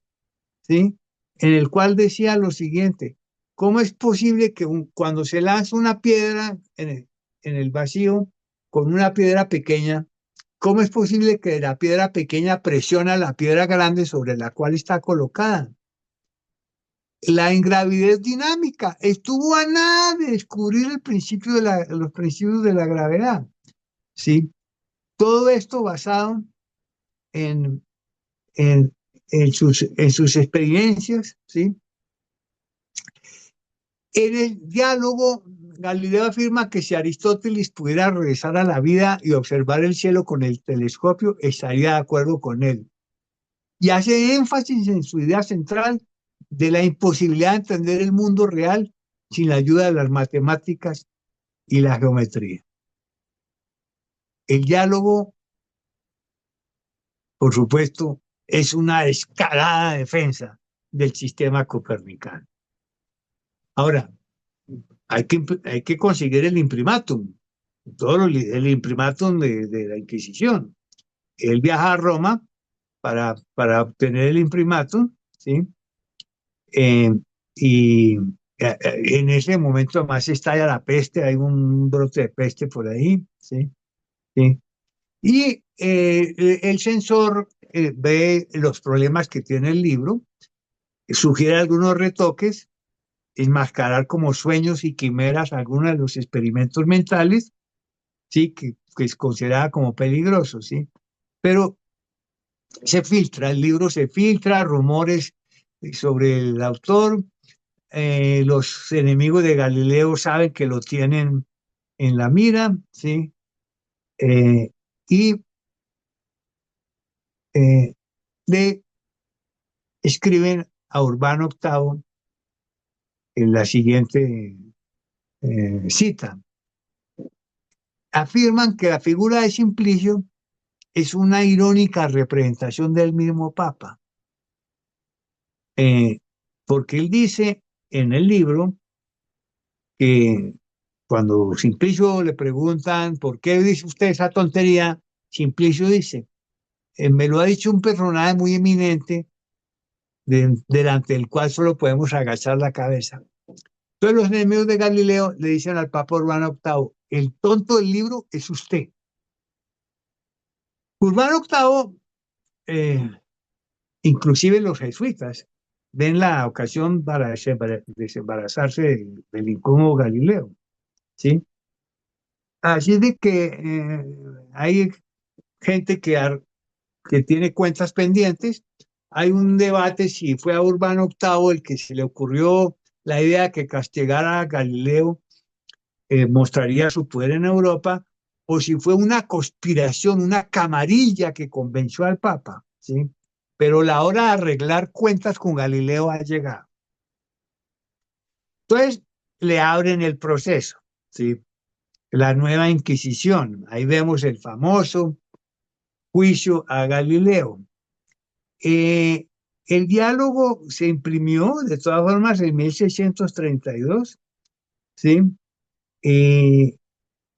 ¿sí? En el cual decía lo siguiente: ¿cómo es posible que cuando se lanza una piedra en el vacío con una piedra pequeña, cómo es posible que la piedra pequeña presiona la piedra grande sobre la cual está colocada? La ingravidez dinámica estuvo a nada de descubrir el principio los principios de la gravedad, ¿sí? Todo esto basado en, en, en sus experiencias, ¿sí? En el diálogo, Galileo afirma que si Aristóteles pudiera regresar a la vida y observar el cielo con el telescopio, estaría de acuerdo con él. Y hace énfasis en su idea central de la imposibilidad de entender el mundo real sin la ayuda de las matemáticas y la geometría. El diálogo, por supuesto, es una descarada defensa del sistema copernicano. Ahora, hay que conseguir el imprimatum, el imprimatum de la Inquisición. Él viaja a Roma para obtener el imprimatum, ¿sí? Y en ese momento además estalla la peste, hay un brote de peste por ahí, ¿sí? ¿Sí? Y el censor ve los problemas que tiene el libro, sugiere algunos retoques, enmascarar como sueños y quimeras algunos de los experimentos mentales, ¿sí? Que es considerada como peligroso, ¿sí? Pero se filtra, el libro se filtra, rumores sobre el autor, los enemigos de Galileo saben que lo tienen en la mira, ¿sí? Eh, y eh, le escriben a Urbano VIII en la siguiente cita. Afirman que la figura de Simplicio es una irónica representación del mismo Papa, eh, porque él dice en el libro que Cuando Simplicio le preguntan por qué dice usted esa tontería, Simplicio dice, me lo ha dicho un personaje muy eminente delante del cual solo podemos agachar la cabeza. Entonces los enemigos de Galileo le dicen al Papa Urbano VIII, el tonto del libro es usted. Urbano VIII, inclusive los jesuitas, ven la ocasión para desembarazarse del incómodo Galileo, ¿sí? Así de que hay gente que tiene cuentas pendientes. Hay un debate si fue a Urbano VIII el que se le ocurrió la idea que castigara a Galileo mostraría su poder en Europa, o si fue una conspiración, una camarilla que convenció al Papa, ¿sí? Pero la hora de arreglar cuentas con Galileo ha llegado. Entonces le abren el proceso, ¿sí? La nueva Inquisición. Ahí vemos el famoso juicio a Galileo. Eh, el diálogo se imprimió de todas formas en 1632, ¿sí? Eh,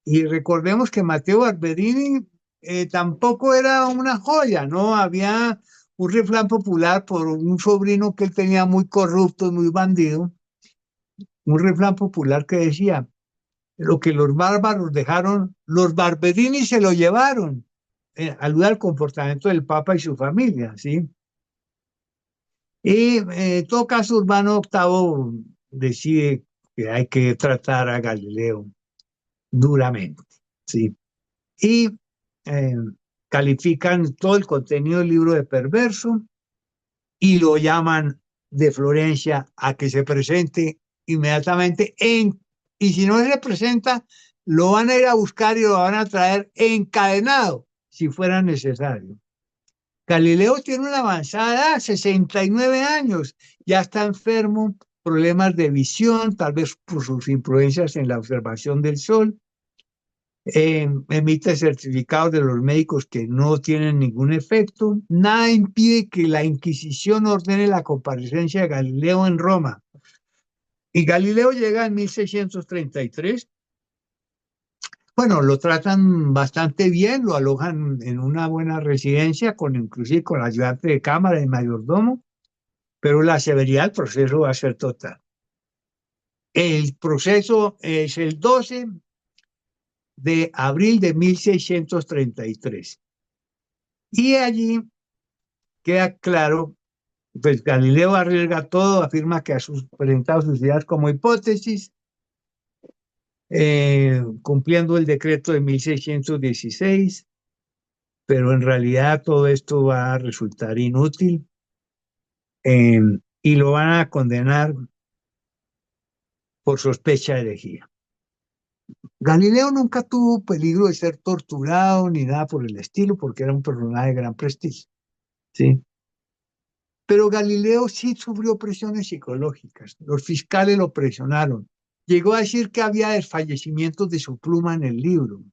y recordemos que Matteo Barberini tampoco era una joya, ¿no? Había un refrán popular por un sobrino que él tenía muy corrupto, muy bandido, un refrán popular que decía, lo que los bárbaros dejaron, los Barberini se lo llevaron, alude al comportamiento del Papa y su familia, ¿sí? Y en todo caso, Urbano VIII decide que hay que tratar a Galileo duramente, ¿sí? Y eh, califican todo el contenido del libro de perverso y lo llaman de Florencia a que se presente inmediatamente y si no se presenta, lo van a ir a buscar y lo van a traer encadenado si fuera necesario. Galileo tiene una avanzada edad, 69 años, ya está enfermo, problemas de visión, tal vez por sus influencias en la observación del sol, emite certificados de los médicos que no tienen ningún efecto. Nada impide que la Inquisición ordene la comparecencia de Galileo en Roma. Y Galileo llega en 1633. Bueno, lo tratan bastante bien, lo alojan en una buena residencia, inclusive con ayudante de cámara y mayordomo, pero la severidad del proceso va a ser total. El proceso es el 12 de abril de 1633. Y allí queda claro, pues Galileo arriesga todo, afirma que ha presentado sus ideas como hipótesis, cumpliendo el decreto de 1616, pero en realidad todo esto va a resultar inútil eh, y lo van a condenar por sospecha de herejía. Galileo nunca tuvo peligro de ser torturado ni nada por el estilo, porque era un personaje de gran prestigio, ¿sí? Pero Galileo sí sufrió presiones psicológicas. Los fiscales lo presionaron. Llegó a decir que había desfallecimientos de su pluma en el libro.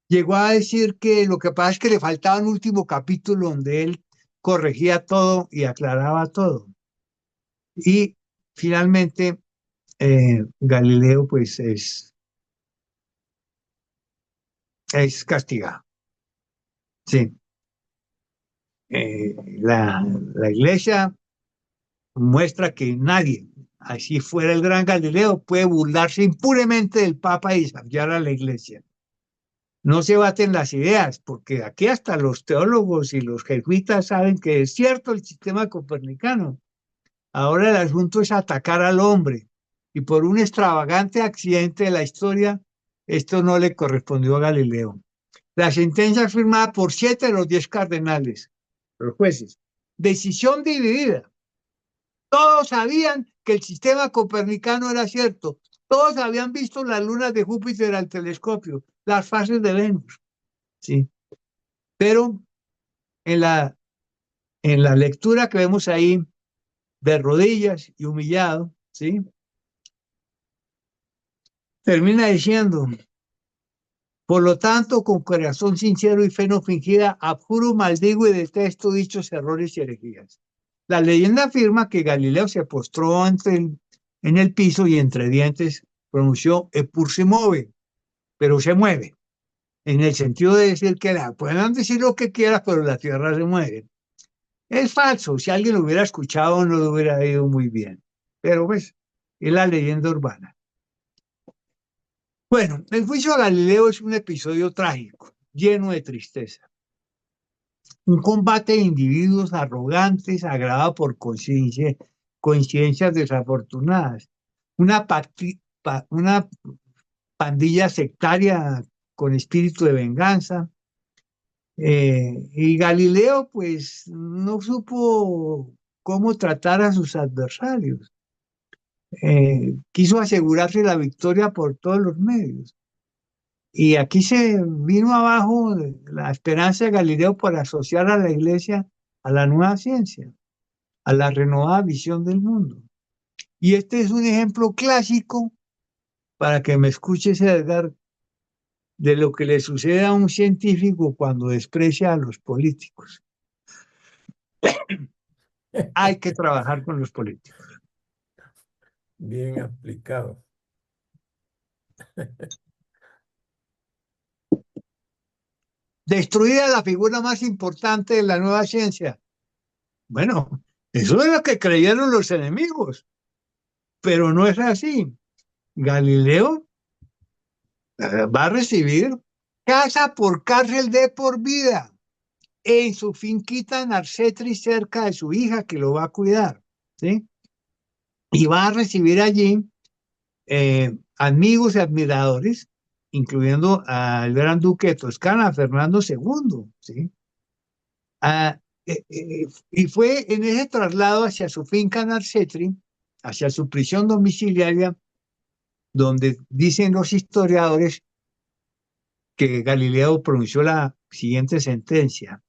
Llegó a decir que lo que pasa es que le faltaba un último capítulo donde él corregía todo y aclaraba todo. Y finalmente Galileo pues es castigado. Sí. La iglesia muestra que nadie, así fuera el gran Galileo, puede burlarse impunemente del Papa y desafiar a la iglesia. No se baten las ideas, porque aquí hasta los teólogos y los jesuitas saben que es cierto el sistema copernicano. Ahora el asunto es atacar al hombre, y por un extravagante accidente de la historia, esto no le correspondió a Galileo. La sentencia firmada por 7 de los 10 cardenales, los jueces. Decisión dividida. Todos sabían que el sistema copernicano era cierto. Todos habían visto las lunas de Júpiter al telescopio, las fases de Venus. ¿Sí? Pero en la lectura que vemos ahí, de rodillas y humillado, ¿sí? Termina diciendo, por lo tanto, con corazón sincero y fe no fingida, abjuro, maldigo y detesto dichos errores y herejías. La leyenda afirma que Galileo se postró en el piso y entre dientes pronunció Eppur se mueve, pero se mueve, en el sentido de decir que pueden decir lo que quieras, pero la Tierra se mueve. Es falso, si alguien lo hubiera escuchado no le hubiera ido muy bien, pero pues es la leyenda urbana. Bueno, el juicio a Galileo es un episodio trágico, lleno de tristeza. Un combate de individuos arrogantes agravado por coincidencias desafortunadas. Una pandilla sectaria con espíritu de venganza. Y Galileo, pues, no supo cómo tratar a sus adversarios. Quiso asegurarse la victoria por todos los medios. Y aquí se vino abajo la esperanza de Galileo por asociar a la iglesia a la nueva ciencia, a la renovada visión del mundo. Y este es un ejemplo clásico, para que me escuches, Edgar, de lo que le sucede a un científico cuando desprecia a los políticos. Hay que trabajar con los políticos. Bien aplicado. Destruida la figura más importante de la nueva ciencia. Bueno, eso es lo que creyeron los enemigos, pero no es así. Galileo va a recibir casa por cárcel de por vida en su finquita en Arcetri, cerca de su hija que lo va a cuidar, ¿sí? Y va a recibir allí amigos y admiradores, incluyendo al gran duque de Toscana, Fernando II, ¿sí? Ah, y fue en ese traslado hacia su finca en Arcetri, hacia su prisión domiciliaria, donde dicen los historiadores que Galileo pronunció la siguiente sentencia: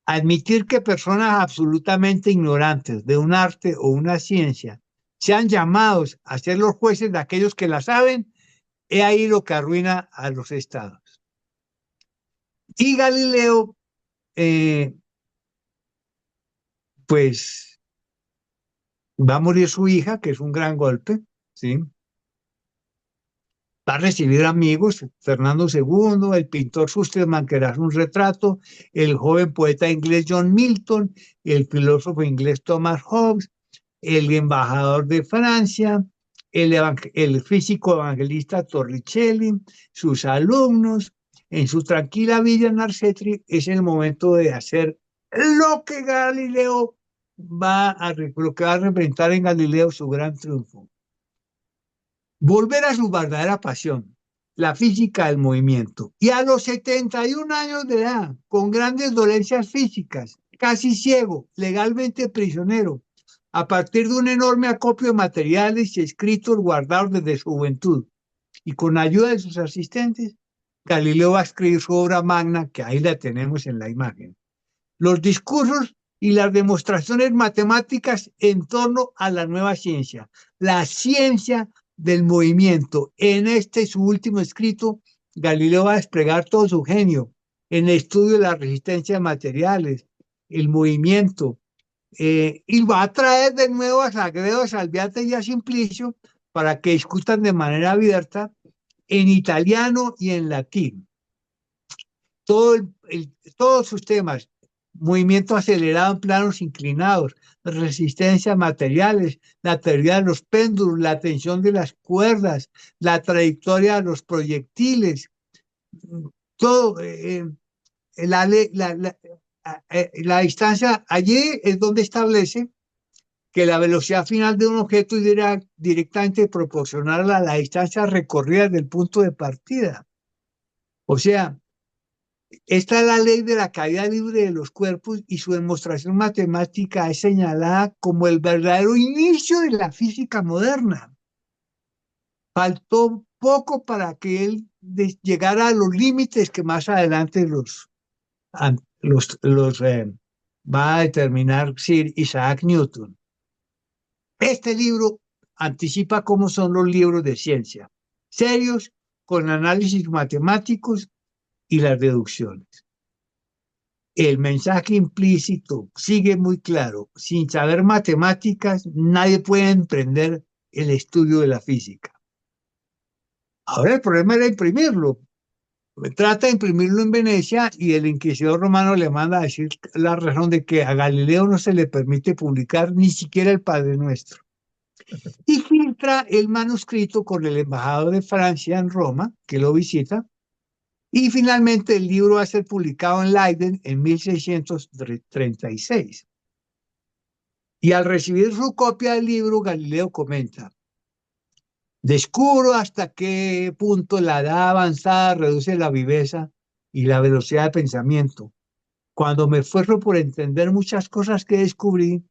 admitir que personas absolutamente ignorantes de un arte o una ciencia sean llamados a ser los jueces de aquellos que la saben, es ahí lo que arruina a los estados. Y Galileo, pues, va a morir su hija, que es un gran golpe, ¿sí? Va a recibir amigos, Fernando II, el pintor Susterman, que era un retrato, el joven poeta inglés John Milton, el filósofo inglés Thomas Hobbes, el embajador de Francia, el físico evangelista Torricelli, sus alumnos. En su tranquila villa en Arcetri es el momento de hacer lo que Galileo lo que va a representar en Galileo su gran triunfo. Volver a su verdadera pasión, la física del movimiento. Y a los 71 años de edad, con grandes dolencias físicas, casi ciego, legalmente prisionero, a partir de un enorme acopio de materiales y escritos guardados desde su juventud, y con ayuda de sus asistentes, Galileo va a escribir su obra magna, que ahí la tenemos en la imagen. Los discursos y las demostraciones matemáticas en torno a la nueva ciencia, la ciencia del movimiento. En este, su último escrito, Galileo va a desplegar todo su genio en el estudio de la resistencia de materiales, el movimiento, y va a traer de nuevo a Sagredo, a Salviati y a Simplicio para que discutan de manera abierta en italiano y en latín. Todos sus temas: movimiento acelerado en planos inclinados, resistencia a materiales, la teoría de los péndulos, la tensión de las cuerdas, la trayectoria de los proyectiles, todo, la distancia. Allí es donde establece que la velocidad final de un objeto es directamente proporcional a la distancia recorrida del punto de partida. O sea, esta es la ley de la caída libre de los cuerpos, y su demostración matemática es señalada como el verdadero inicio de la física moderna. Faltó poco para que él llegara a los límites que más adelante va a determinar Sir Isaac Newton. Este libro anticipa cómo son los libros de ciencia, serios, con análisis matemáticos y las deducciones. El mensaje implícito sigue muy claro: sin saber matemáticas, nadie puede emprender el estudio de la física. Ahora el problema era imprimirlo. Trata de imprimirlo en Venecia y el inquisidor romano le manda a decir la razón de que a Galileo no se le permite publicar ni siquiera el Padre Nuestro. Y filtra el manuscrito con el embajador de Francia en Roma, que lo visita, y finalmente el libro va a ser publicado en Leiden en 1636. Y al recibir su copia del libro, Galileo comenta: descubro hasta qué punto la edad avanzada reduce la viveza y la velocidad de pensamiento. Cuando me esfuerzo por entender muchas cosas que descubrí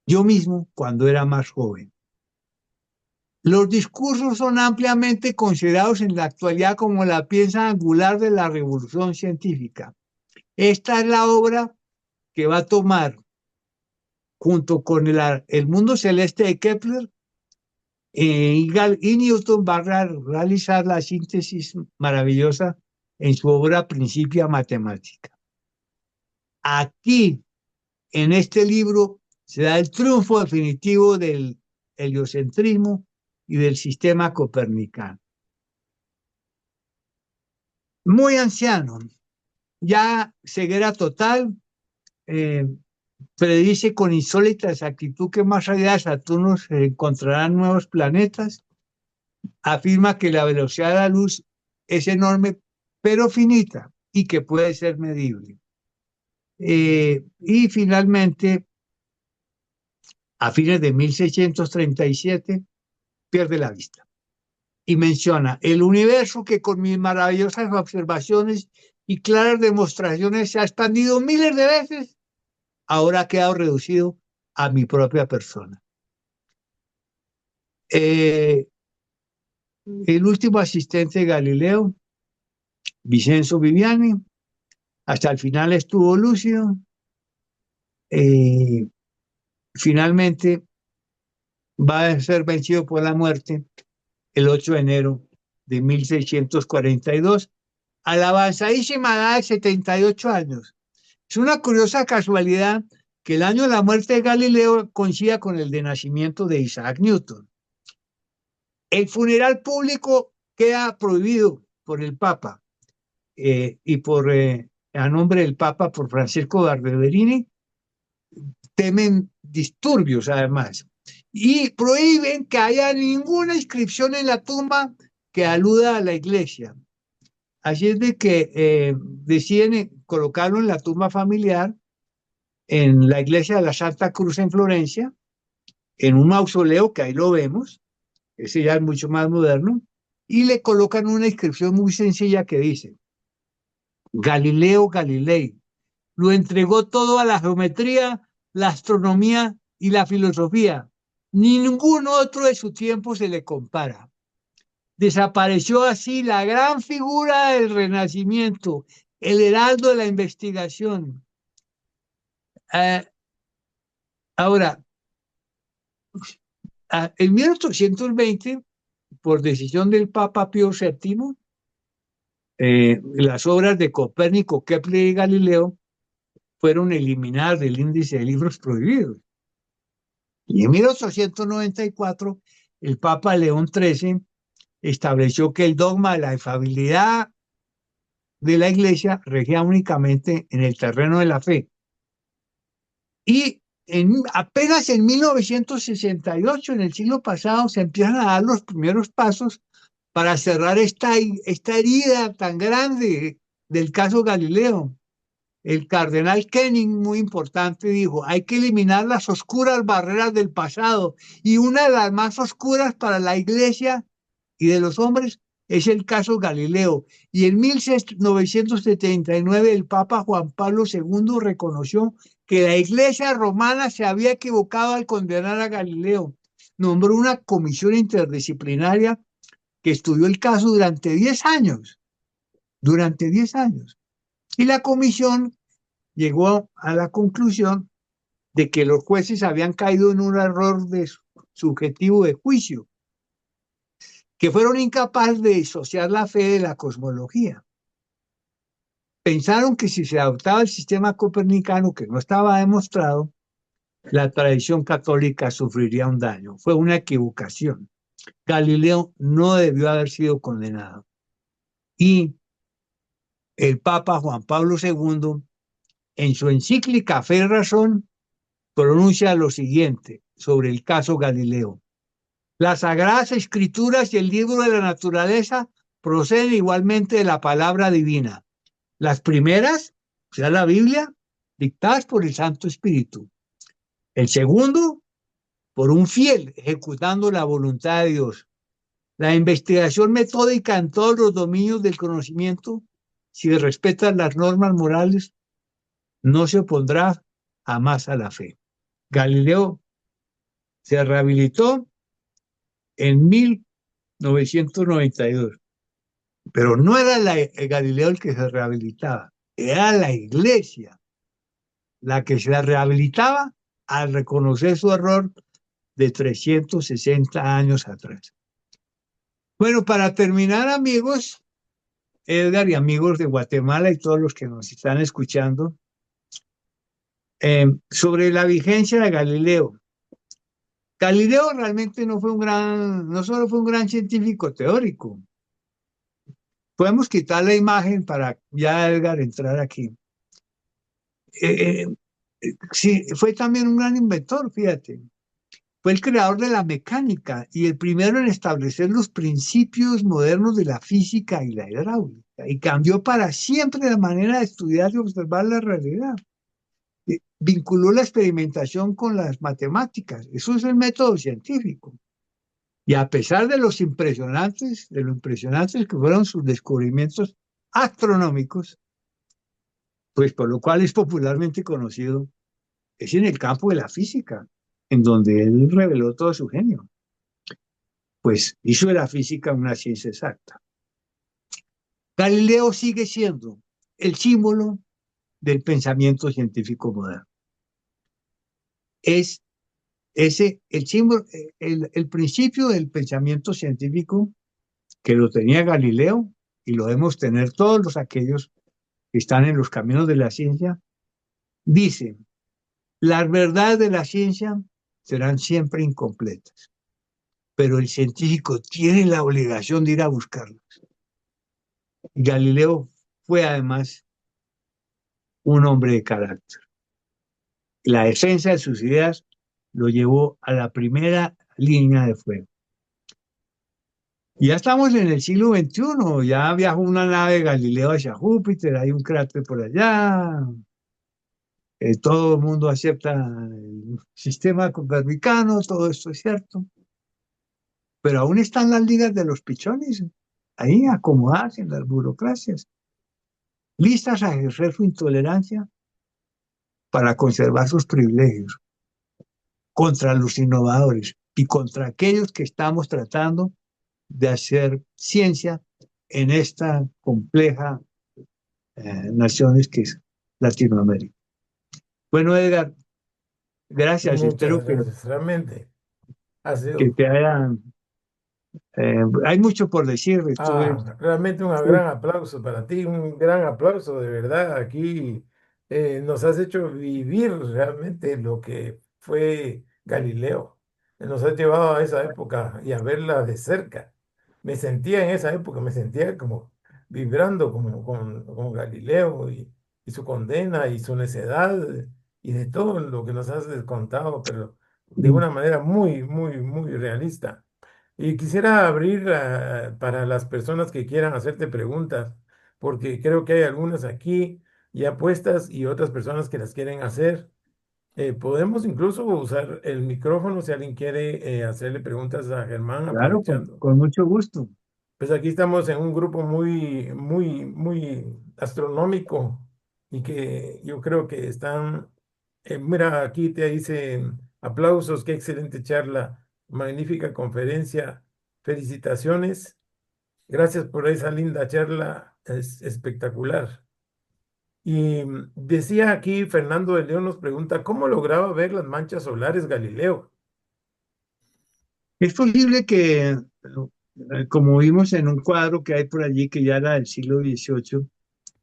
yo mismo cuando era más joven. Los discursos son ampliamente considerados en la actualidad como la pieza angular de la revolución científica. Esta es la obra que va a tomar, junto con el mundo celeste de Kepler, y Newton va a realizar la síntesis maravillosa en su obra Principia Matemática. Aquí, en este libro, se da el triunfo definitivo del heliocentrismo y del sistema copernicano. Muy anciano, ya ceguera total, eh, predice con insólita exactitud que más allá de Saturno se encontrarán nuevos planetas, afirma que la velocidad de la luz es enorme pero finita y que puede ser medible. Y finalmente, a fines de 1637, pierde la vista y menciona: el universo que con mis maravillosas observaciones y claras demostraciones se ha expandido miles de veces, ahora ha quedado reducido a mi propia persona. El último asistente de Galileo, Vincenzo Viviani, hasta el final estuvo lúcido. Finalmente va a ser vencido por la muerte el 8 de enero de 1642, a la avanzadísima edad de 78 años. Es una curiosa casualidad que el año de la muerte de Galileo coincida con el de nacimiento de Isaac Newton. El funeral público queda prohibido por el Papa, y a nombre del Papa, por Francisco Barberini, temen disturbios además, y prohíben que haya ninguna inscripción en la tumba que aluda a la iglesia. Así es de que deciden colocarlo en la tumba familiar, en la iglesia de la Santa Cruz en Florencia, en un mausoleo que ahí lo vemos, ese ya es mucho más moderno, y le colocan una inscripción muy sencilla que dice: Galileo Galilei lo entregó todo a la geometría, la astronomía y la filosofía. Ningún otro de su tiempo se le compara. Desapareció así la gran figura del Renacimiento, el heraldo de la investigación. Ahora, en 1820, por decisión del Papa Pío VII, las obras de Copérnico, Kepler y Galileo fueron eliminadas del índice de libros prohibidos. Y en 1894, el Papa León XIII estableció que el dogma de la infalibilidad de la Iglesia regía únicamente en el terreno de la fe. Y apenas en 1968, en el siglo pasado, se empiezan a dar los primeros pasos para cerrar esta herida tan grande del caso Galileo. El cardenal Kenning, muy importante, dijo: hay que eliminar las oscuras barreras del pasado, y una de las más oscuras para la Iglesia y de los hombres es el caso Galileo. Y en 1979 el Papa Juan Pablo II reconoció que la Iglesia romana se había equivocado al condenar a Galileo. Nombró una comisión interdisciplinaria que estudió el caso durante 10 años, y la comisión llegó a la conclusión de que los jueces habían caído en un error subjetivo de juicio, que fueron incapaces de disociar la fe de la cosmología. Pensaron que si se adoptaba el sistema copernicano, que no estaba demostrado, la tradición católica sufriría un daño. Fue una equivocación. Galileo no debió haber sido condenado. Y el Papa Juan Pablo II, en su encíclica Fe y Razón, pronuncia lo siguiente sobre el caso Galileo. Las Sagradas Escrituras y el libro de la naturaleza proceden igualmente de la palabra divina. Las primeras, o sea, la Biblia, dictadas por el Santo Espíritu. El segundo, por un fiel, ejecutando la voluntad de Dios. La investigación metódica en todos los dominios del conocimiento, si respetan las normas morales, no se opondrá jamás a la fe. Galileo se rehabilitó en 1992, pero no era el Galileo el que se rehabilitaba, era la iglesia la que se rehabilitaba al reconocer su error de 360 años atrás. Bueno, para terminar, amigos, Edgar y amigos de Guatemala y todos los que nos están escuchando, sobre la vigencia de Galileo. Galileo realmente no solo fue un gran científico teórico. Podemos quitar la imagen para ya Edgar entrar aquí. Eh, sí, fue también un gran inventor, fíjate. Fue el creador de la mecánica y el primero en establecer los principios modernos de la física y la hidráulica. Y cambió para siempre la manera de estudiar y observar la realidad. Vinculó la experimentación con las matemáticas. Eso es el método científico. Y a pesar de lo impresionantes que fueron sus descubrimientos astronómicos, pues por lo cual es popularmente conocido, es en el campo de la física, en donde él reveló todo su genio. Pues hizo de la física una ciencia exacta. Galileo sigue siendo el símbolo del pensamiento científico moderno. Es ese, el símbolo, el principio del pensamiento científico que lo tenía Galileo y lo debemos tener todos los aquellos que están en los caminos de la ciencia, dice, las verdades de la ciencia serán siempre incompletas, pero el científico tiene la obligación de ir a buscarlas. Galileo fue además un hombre de carácter. La defensa de sus ideas lo llevó a la primera línea de fuego. Ya estamos en el siglo XXI, ya viajó una nave de Galileo hacia Júpiter, hay un cráter por allá, todo el mundo acepta el sistema copernicano, todo esto es cierto, pero aún están las ligas de los pichones, ahí acomodadas en las burocracias, listas a ejercer su intolerancia para conservar sus privilegios contra los innovadores y contra aquellos que estamos tratando de hacer ciencia en esta compleja naciones que es Latinoamérica. Bueno, Edgar, gracias. Muchas Espero gracias, realmente. Ha que sido te hayan... hay mucho por decir. realmente un gran aplauso para ti, un gran aplauso de verdad. Aquí nos has hecho vivir realmente lo que fue Galileo. Nos has llevado a esa época y a verla de cerca. Me sentía en esa época, me sentía como vibrando como con Galileo y su condena y su necedad y de todo lo que nos has contado, pero de una manera muy, muy, muy realista. Y quisiera abrir para las personas que quieran hacerte preguntas, porque creo que hay algunas aquí ya puestas y otras personas que las quieren hacer. Podemos incluso usar el micrófono si alguien quiere hacerle preguntas a Germán, Claro, aprovechando. con mucho gusto. Pues aquí estamos en un grupo muy, muy, muy astronómico y que yo creo que están, mira, aquí te dicen aplausos, qué excelente charla, magnífica conferencia, felicitaciones, gracias por esa linda charla, es espectacular. Y decía aquí, Fernando de León nos pregunta, ¿cómo lograba ver las manchas solares Galileo? Es posible que, como vimos en un cuadro que hay por allí, que ya era del siglo XVIII,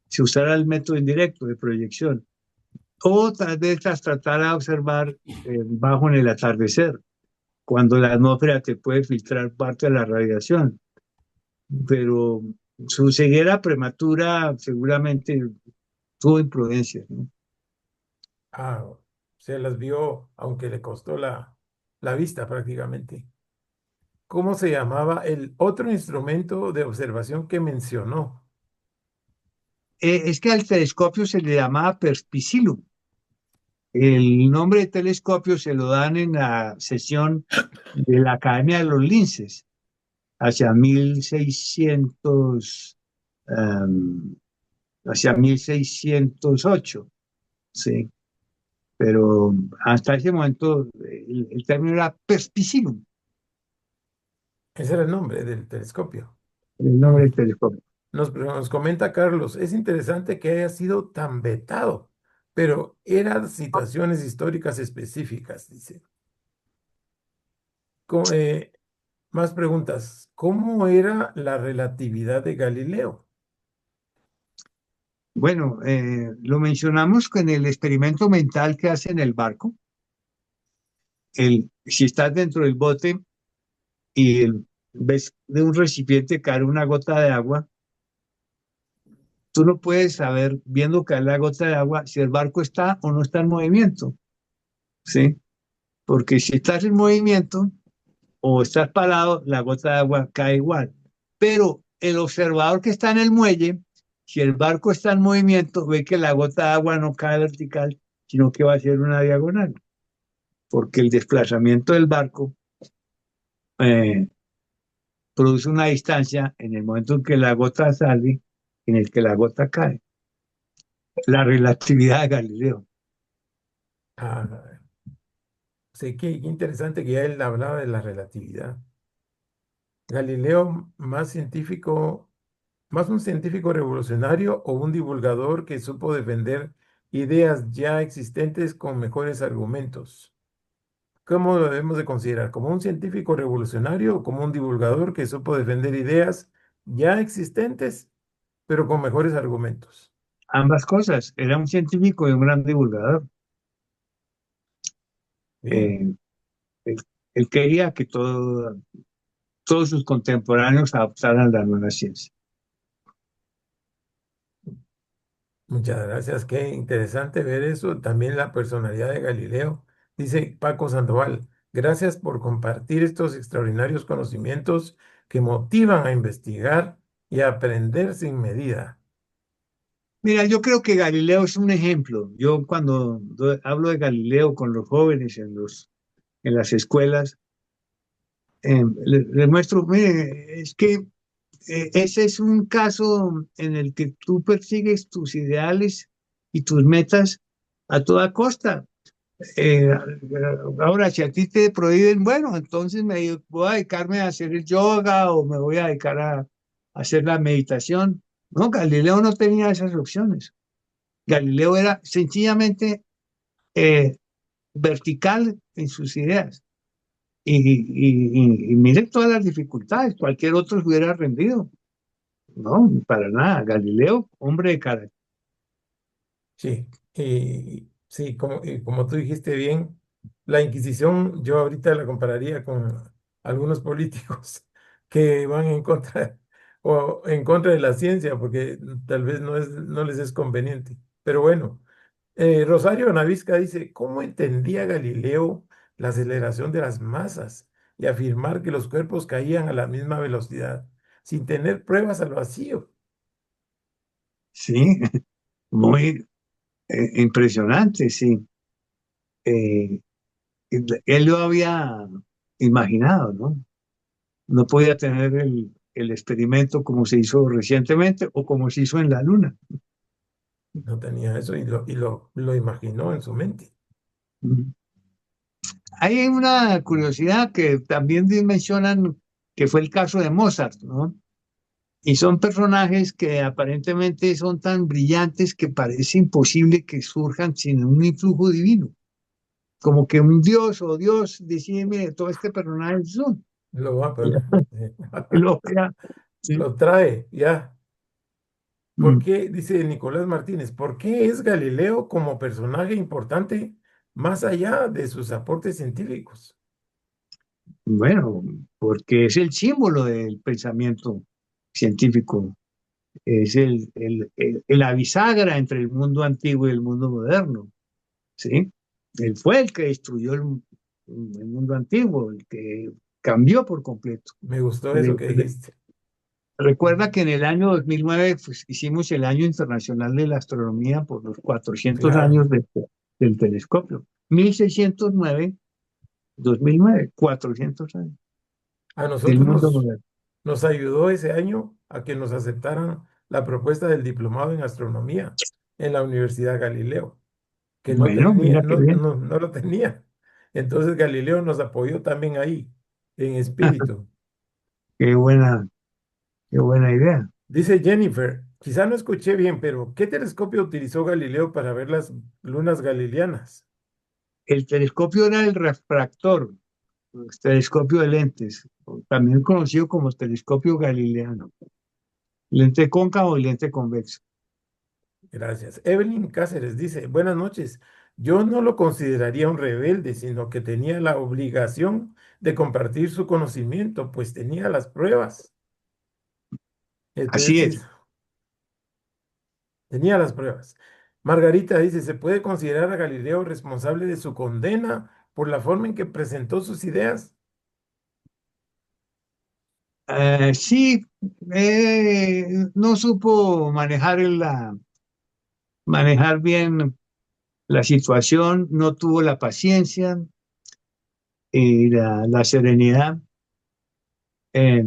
se usara el método indirecto de proyección. O tal vez las tratara de observar bajo en el atardecer. cuando la atmósfera te puede filtrar parte de la radiación. Pero su ceguera prematura seguramente tuvo imprudencia, ¿no? Ah, se las vio, aunque le costó la vista prácticamente. ¿Cómo se llamaba el otro instrumento de observación que mencionó? Es que al telescopio se le llamaba perspicillum. El nombre de telescopio se lo dan en la sesión de la Academia de los Linces, hacia 1600, em, hacia 1608, sí. Pero hasta ese momento el término era perspicillum, Ese era el nombre del telescopio. el Mm. nombre del telescopio. Nos comenta Carlos, es interesante que haya sido tan vetado, pero eran situaciones históricas específicas, dice. Co- eh, Más preguntas. ¿Cómo era la relatividad de Galileo? Bueno, lo mencionamos con el experimento mental que hace en el barco. Si estás dentro del bote y ves de un recipiente caer una gota de agua, tú no puedes saber, viendo caer la gota de agua, si el barco está o no está en movimiento, ¿sí? Porque si estás en movimiento o estás parado, la gota de agua cae igual. Pero el observador que está en el muelle, si el barco está en movimiento, ve que la gota de agua no cae vertical, sino que va a ser una diagonal, porque el desplazamiento del barco eh, produce una distancia en el momento en que la gota sale, en el que la gota cae. La relatividad de Galileo. Ah, sí, qué interesante que ya él hablaba de la relatividad. Galileo, más científico, más un científico revolucionario o un divulgador que supo defender ideas ya existentes con mejores argumentos. ¿Cómo lo debemos de considerar? ¿Como un científico revolucionario o como un divulgador que supo defender ideas ya existentes, pero con mejores argumentos? Ambas cosas. Era un científico y un gran divulgador. Bien, Eh, él, él quería que todos sus contemporáneos adoptaran la nueva ciencia. muchas gracias. Qué interesante ver eso. También la personalidad de Galileo. Dice Paco Sandoval, gracias por compartir estos extraordinarios conocimientos que motivan a investigar y a aprender sin medida. Mira, yo creo que Galileo es un ejemplo. Yo cuando hablo de Galileo con los jóvenes en las escuelas, les muestro, mire, es que ese es un caso en el que tú persigues tus ideales y tus metas a toda costa. Eh, Ahora, si a ti te prohíben, bueno, entonces me voy a dedicarme a hacer el yoga o me voy a dedicar a hacer la meditación. No, Galileo no tenía esas opciones. Galileo era sencillamente eh, vertical en sus ideas. Y miren todas las dificultades, cualquier otro se hubiera rendido. No, para nada. Galileo, hombre de carácter. Sí, y sí, como tú dijiste bien, la Inquisición yo ahorita la compararía con algunos políticos que van en contra o en contra de la ciencia porque tal vez no les es conveniente. Pero bueno, Rosario Navisca dice, ¿cómo entendía Galileo la aceleración de las masas y afirmar que los cuerpos caían a la misma velocidad sin tener pruebas al vacío? Sí, muy impresionante, sí. Eh, Él lo había imaginado, ¿no? No podía tener el experimento como se hizo recientemente o como se hizo en la Luna. No tenía eso lo imaginó en su mente. Mm. Hay una curiosidad que también mencionan que fue el caso de Mozart, ¿no? Y son personajes que aparentemente son tan brillantes que parece imposible que surjan sin un influjo divino. Como que un dios o Dios decide, mire, todo este personaje son. Lo va a poner. Lo vea, sí. Lo trae, ya. ¿Por Mm. qué? Dice Nicolás Martínez, ¿por qué es Galileo como personaje importante más allá de sus aportes científicos? Bueno, porque es el símbolo del pensamiento científico, es la bisagra entre el mundo antiguo y el mundo moderno, ¿sí? Él fue el que destruyó el mundo antiguo, el que cambió por completo. Me gustó eso Re- que re- dijiste. Recuerda que en el año 2009 pues, hicimos el Año Internacional de la Astronomía por los 400 Claro, años del telescopio. 1609, 2009, 400 años a del nosotros mundo moderno. nos ayudó ese año a que nos aceptaran la propuesta del diplomado en astronomía en la Universidad Galileo, que no Bueno, tenía, mira qué bien. no lo tenía. Entonces Galileo nos apoyó también ahí, en espíritu. Qué qué buena idea. Dice Jennifer, quizá no escuché bien, pero ¿qué telescopio utilizó Galileo para ver las lunas galileanas? El telescopio era el refractor, el telescopio de lentes, también conocido como telescopio galileano, lente cóncavo y lente convexo. Gracias. Evelyn Cáceres dice, buenas noches. Yo no lo consideraría un rebelde, sino que tenía la obligación de compartir su conocimiento, pues tenía las pruebas. Entonces, Así sí, es. tenía las pruebas. Margarita dice, ¿se puede considerar a Galileo responsable de su condena por la forma en que presentó sus ideas? Sí, no supo manejar bien la situación, no tuvo la paciencia y la serenidad. eh,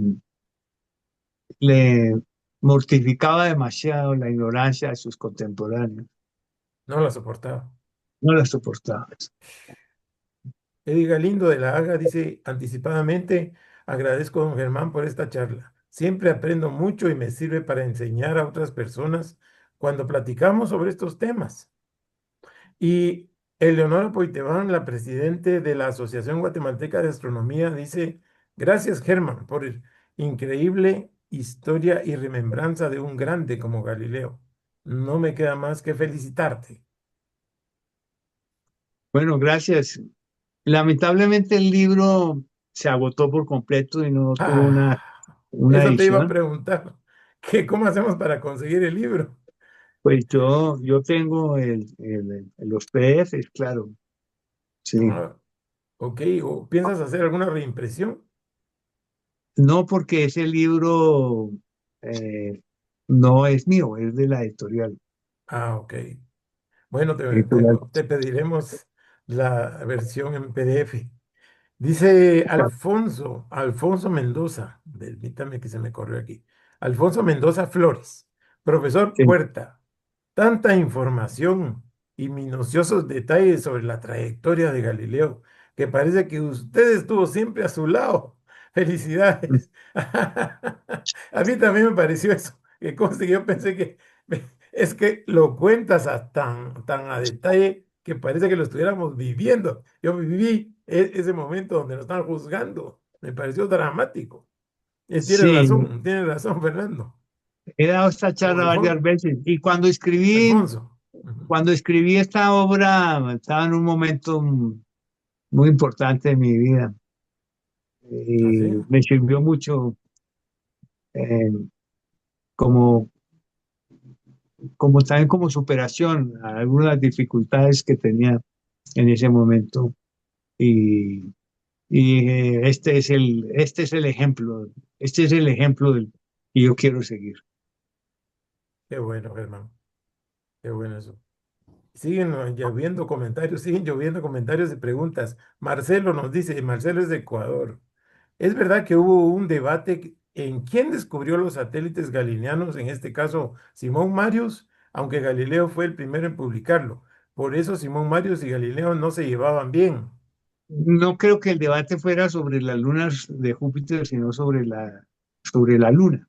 Le mortificaba demasiado la ignorancia de sus contemporáneos. No la soportaba. No la soportaba. Eddie Galindo de la Haga dice anticipadamente, agradezco a don Germán por esta charla. Siempre aprendo mucho y me sirve para enseñar a otras personas cuando platicamos sobre estos temas. Y Eleonora Poiteván, la presidente de la Asociación Guatemalteca de Astronomía, dice, gracias Germán por el increíble historia y remembranza de un grande como Galileo. No me queda más que felicitarte. Bueno, gracias. Lamentablemente el libro se agotó por completo y no tuvo Ah, una eso te iba a edición. preguntar. ¿Qué, cómo hacemos para conseguir el libro? Pues yo tengo los PDFs, claro, sí. Ah, ok, ¿o piensas hacer alguna reimpresión? No porque ese libro eh, no es mío, es de la editorial. Ah, ok. Bueno, Editorial. te pediremos la versión en PDF. Dice Alfonso Mendoza, permítame que se me corrió aquí. Alfonso Mendoza Flores, profesor Sí. Puerta, tanta información y minuciosos detalles sobre la trayectoria de Galileo, que parece que usted estuvo siempre a su lado. Felicidades. A mí también me pareció eso, que conste que yo pensé que es que lo cuentas tan a detalle que parece que lo estuviéramos viviendo. Yo viví ese momento donde nos están juzgando. Me pareció dramático. Sí, Tiene razón, Fernando. he dado esta O charla varias veces y Alfonso. Ujú. cuando escribí esta obra estaba en un momento muy importante de mi vida ¿Así? y me sirvió mucho eh, como, como también como superación a algunas dificultades que tenía en ese momento y, y dije, este es el ejemplo, este es el ejemplo del que yo quiero seguir. Qué bueno, Germán. Qué bueno eso. Siguen lloviendo comentarios y preguntas. Marcelo nos dice, Marcelo es de Ecuador. ¿Es verdad que hubo un debate en quién descubrió los satélites galileanos, en este caso Simón Marius, aunque Galileo fue el primero en publicarlo? Por eso Simón Marius y Galileo no se llevaban bien. No creo que el debate fuera sobre las lunas de Júpiter, sino sobre la luna,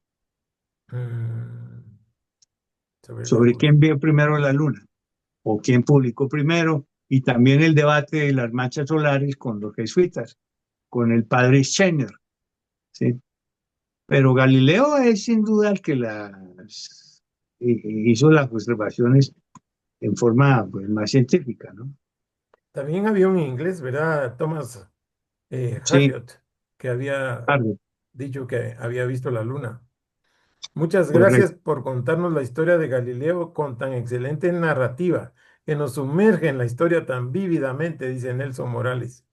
Mm, sobre la sobre luna. quién vio primero la luna o quién publicó primero, y también el debate de las manchas solares con los jesuitas, con el padre Scheiner, ¿sí? Pero Galileo es sin duda el que hizo las observaciones en forma pues, más científica, ¿no? También había un inglés, ¿verdad? Thomas Sí, Harriot. que había Tarde, dicho que había visto la luna. Muchas gracias correcto. por contarnos la historia de Galileo con tan excelente narrativa que nos sumerge en la historia tan vívidamente, dice Nelson Morales.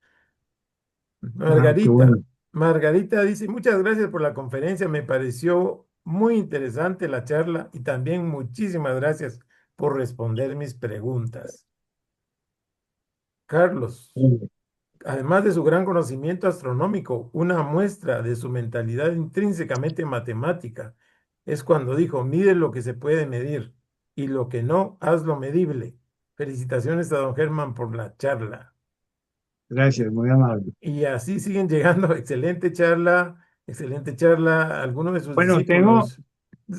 Ah, qué Margarita, bueno. Margarita dice, muchas gracias por la conferencia, me pareció muy interesante la charla y también muchísimas gracias por responder mis preguntas. Carlos, además de su gran conocimiento astronómico, una muestra de su mentalidad intrínsecamente matemática es cuando dijo, mide lo que se puede medir y lo que no, hazlo medible. Felicitaciones a don Germán por la charla. Gracias, muy amable. Y así siguen llegando. Excelente charla, excelente charla. Algunos de sus Bueno, discípulos.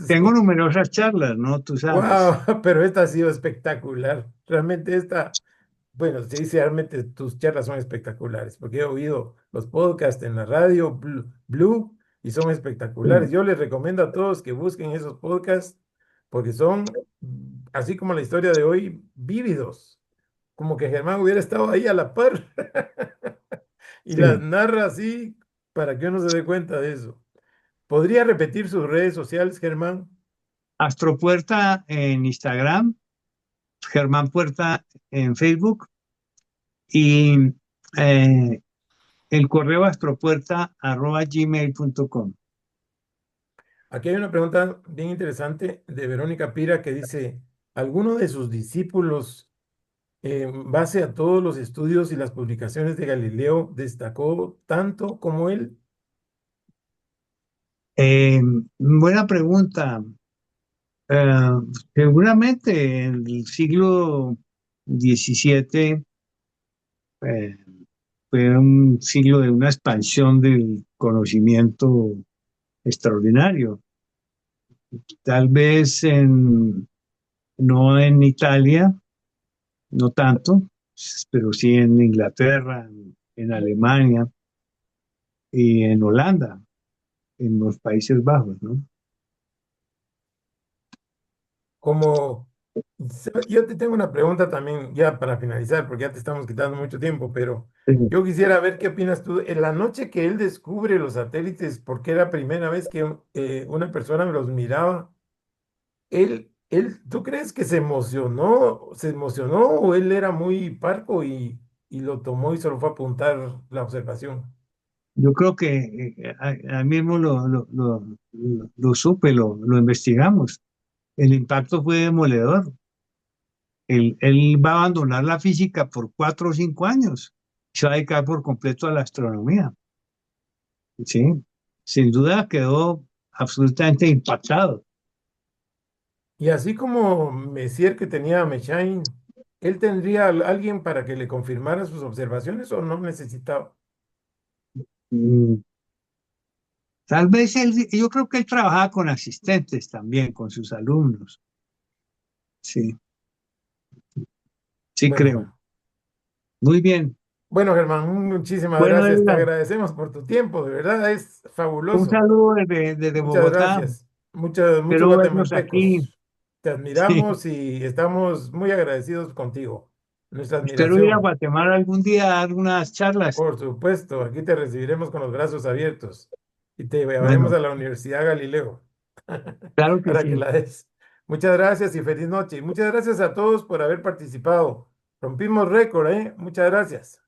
tengo numerosas charlas, ¿no? Tú sabes. Wow, pero esta ha sido espectacular. Realmente esta, bueno, sí, sí, realmente tus charlas son espectaculares, porque he oído los podcasts en la radio Blue, y son espectaculares. Sí, Yo les recomiendo a todos que busquen esos podcasts porque son, así como la historia de hoy, vívidos, como que Germán hubiera estado ahí a la par y las sí. narra así para que uno se dé cuenta de eso. ¿Podría repetir sus redes sociales, Germán? Astropuerta en Instagram, Germán Puerta en Facebook y eh, el correo astropuerta@gmail.com. Aquí hay una pregunta bien interesante de Verónica Pira que dice, ¿alguno de sus discípulos, en base a todos los estudios y las publicaciones de Galileo, destacó tanto como él? Buena pregunta. Eh, Seguramente en el siglo XVII eh, fue un siglo de una expansión del conocimiento extraordinario. Tal vez no en Italia, no tanto, pero sí en Inglaterra, en Alemania y en Holanda, en los Países Bajos, ¿no? Como, yo te tengo una pregunta también ya para finalizar, porque ya te estamos quitando mucho tiempo, pero Sí. yo quisiera ver qué opinas tú. En la noche que él descubre los satélites, porque era la primera vez que una persona los miraba, ¿tú crees que se emocionó o él era muy parco y lo tomó y solo fue a apuntar la observación? Yo creo que ahí mismo lo supe, lo investigamos. El impacto fue demoledor. Él va a abandonar la física por 4 o 5 años. Se va a dedicar por completo a la astronomía. Sí, sin duda quedó absolutamente impactado. Y así como Messier que tenía a Mechain, ¿él tendría alguien para que le confirmara sus observaciones o no necesitaba? Mm, Tal vez yo creo que él trabajaba con asistentes también, con sus alumnos. Sí, sí creo. Bueno, Muy bien. bueno, Germán, muchísimas Bueno, gracias. Te Edgar, agradecemos por tu tiempo, de verdad es un fabuloso. saludo desde Muchas Bogotá. gracias. Muchos Espero vernos aquí. guatemaltecos. Te Sí. admiramos y estamos muy agradecidos contigo. Nuestra Espero ir a admiración. Guatemala algún día a dar unas charlas. Por supuesto, aquí te recibiremos con los brazos abiertos y te llevaremos Bueno, a la Universidad Galileo claro que para que sí. la des. Muchas gracias y feliz noche. Y muchas gracias a todos por haber participado. Rompimos récord, ¿eh? Muchas gracias.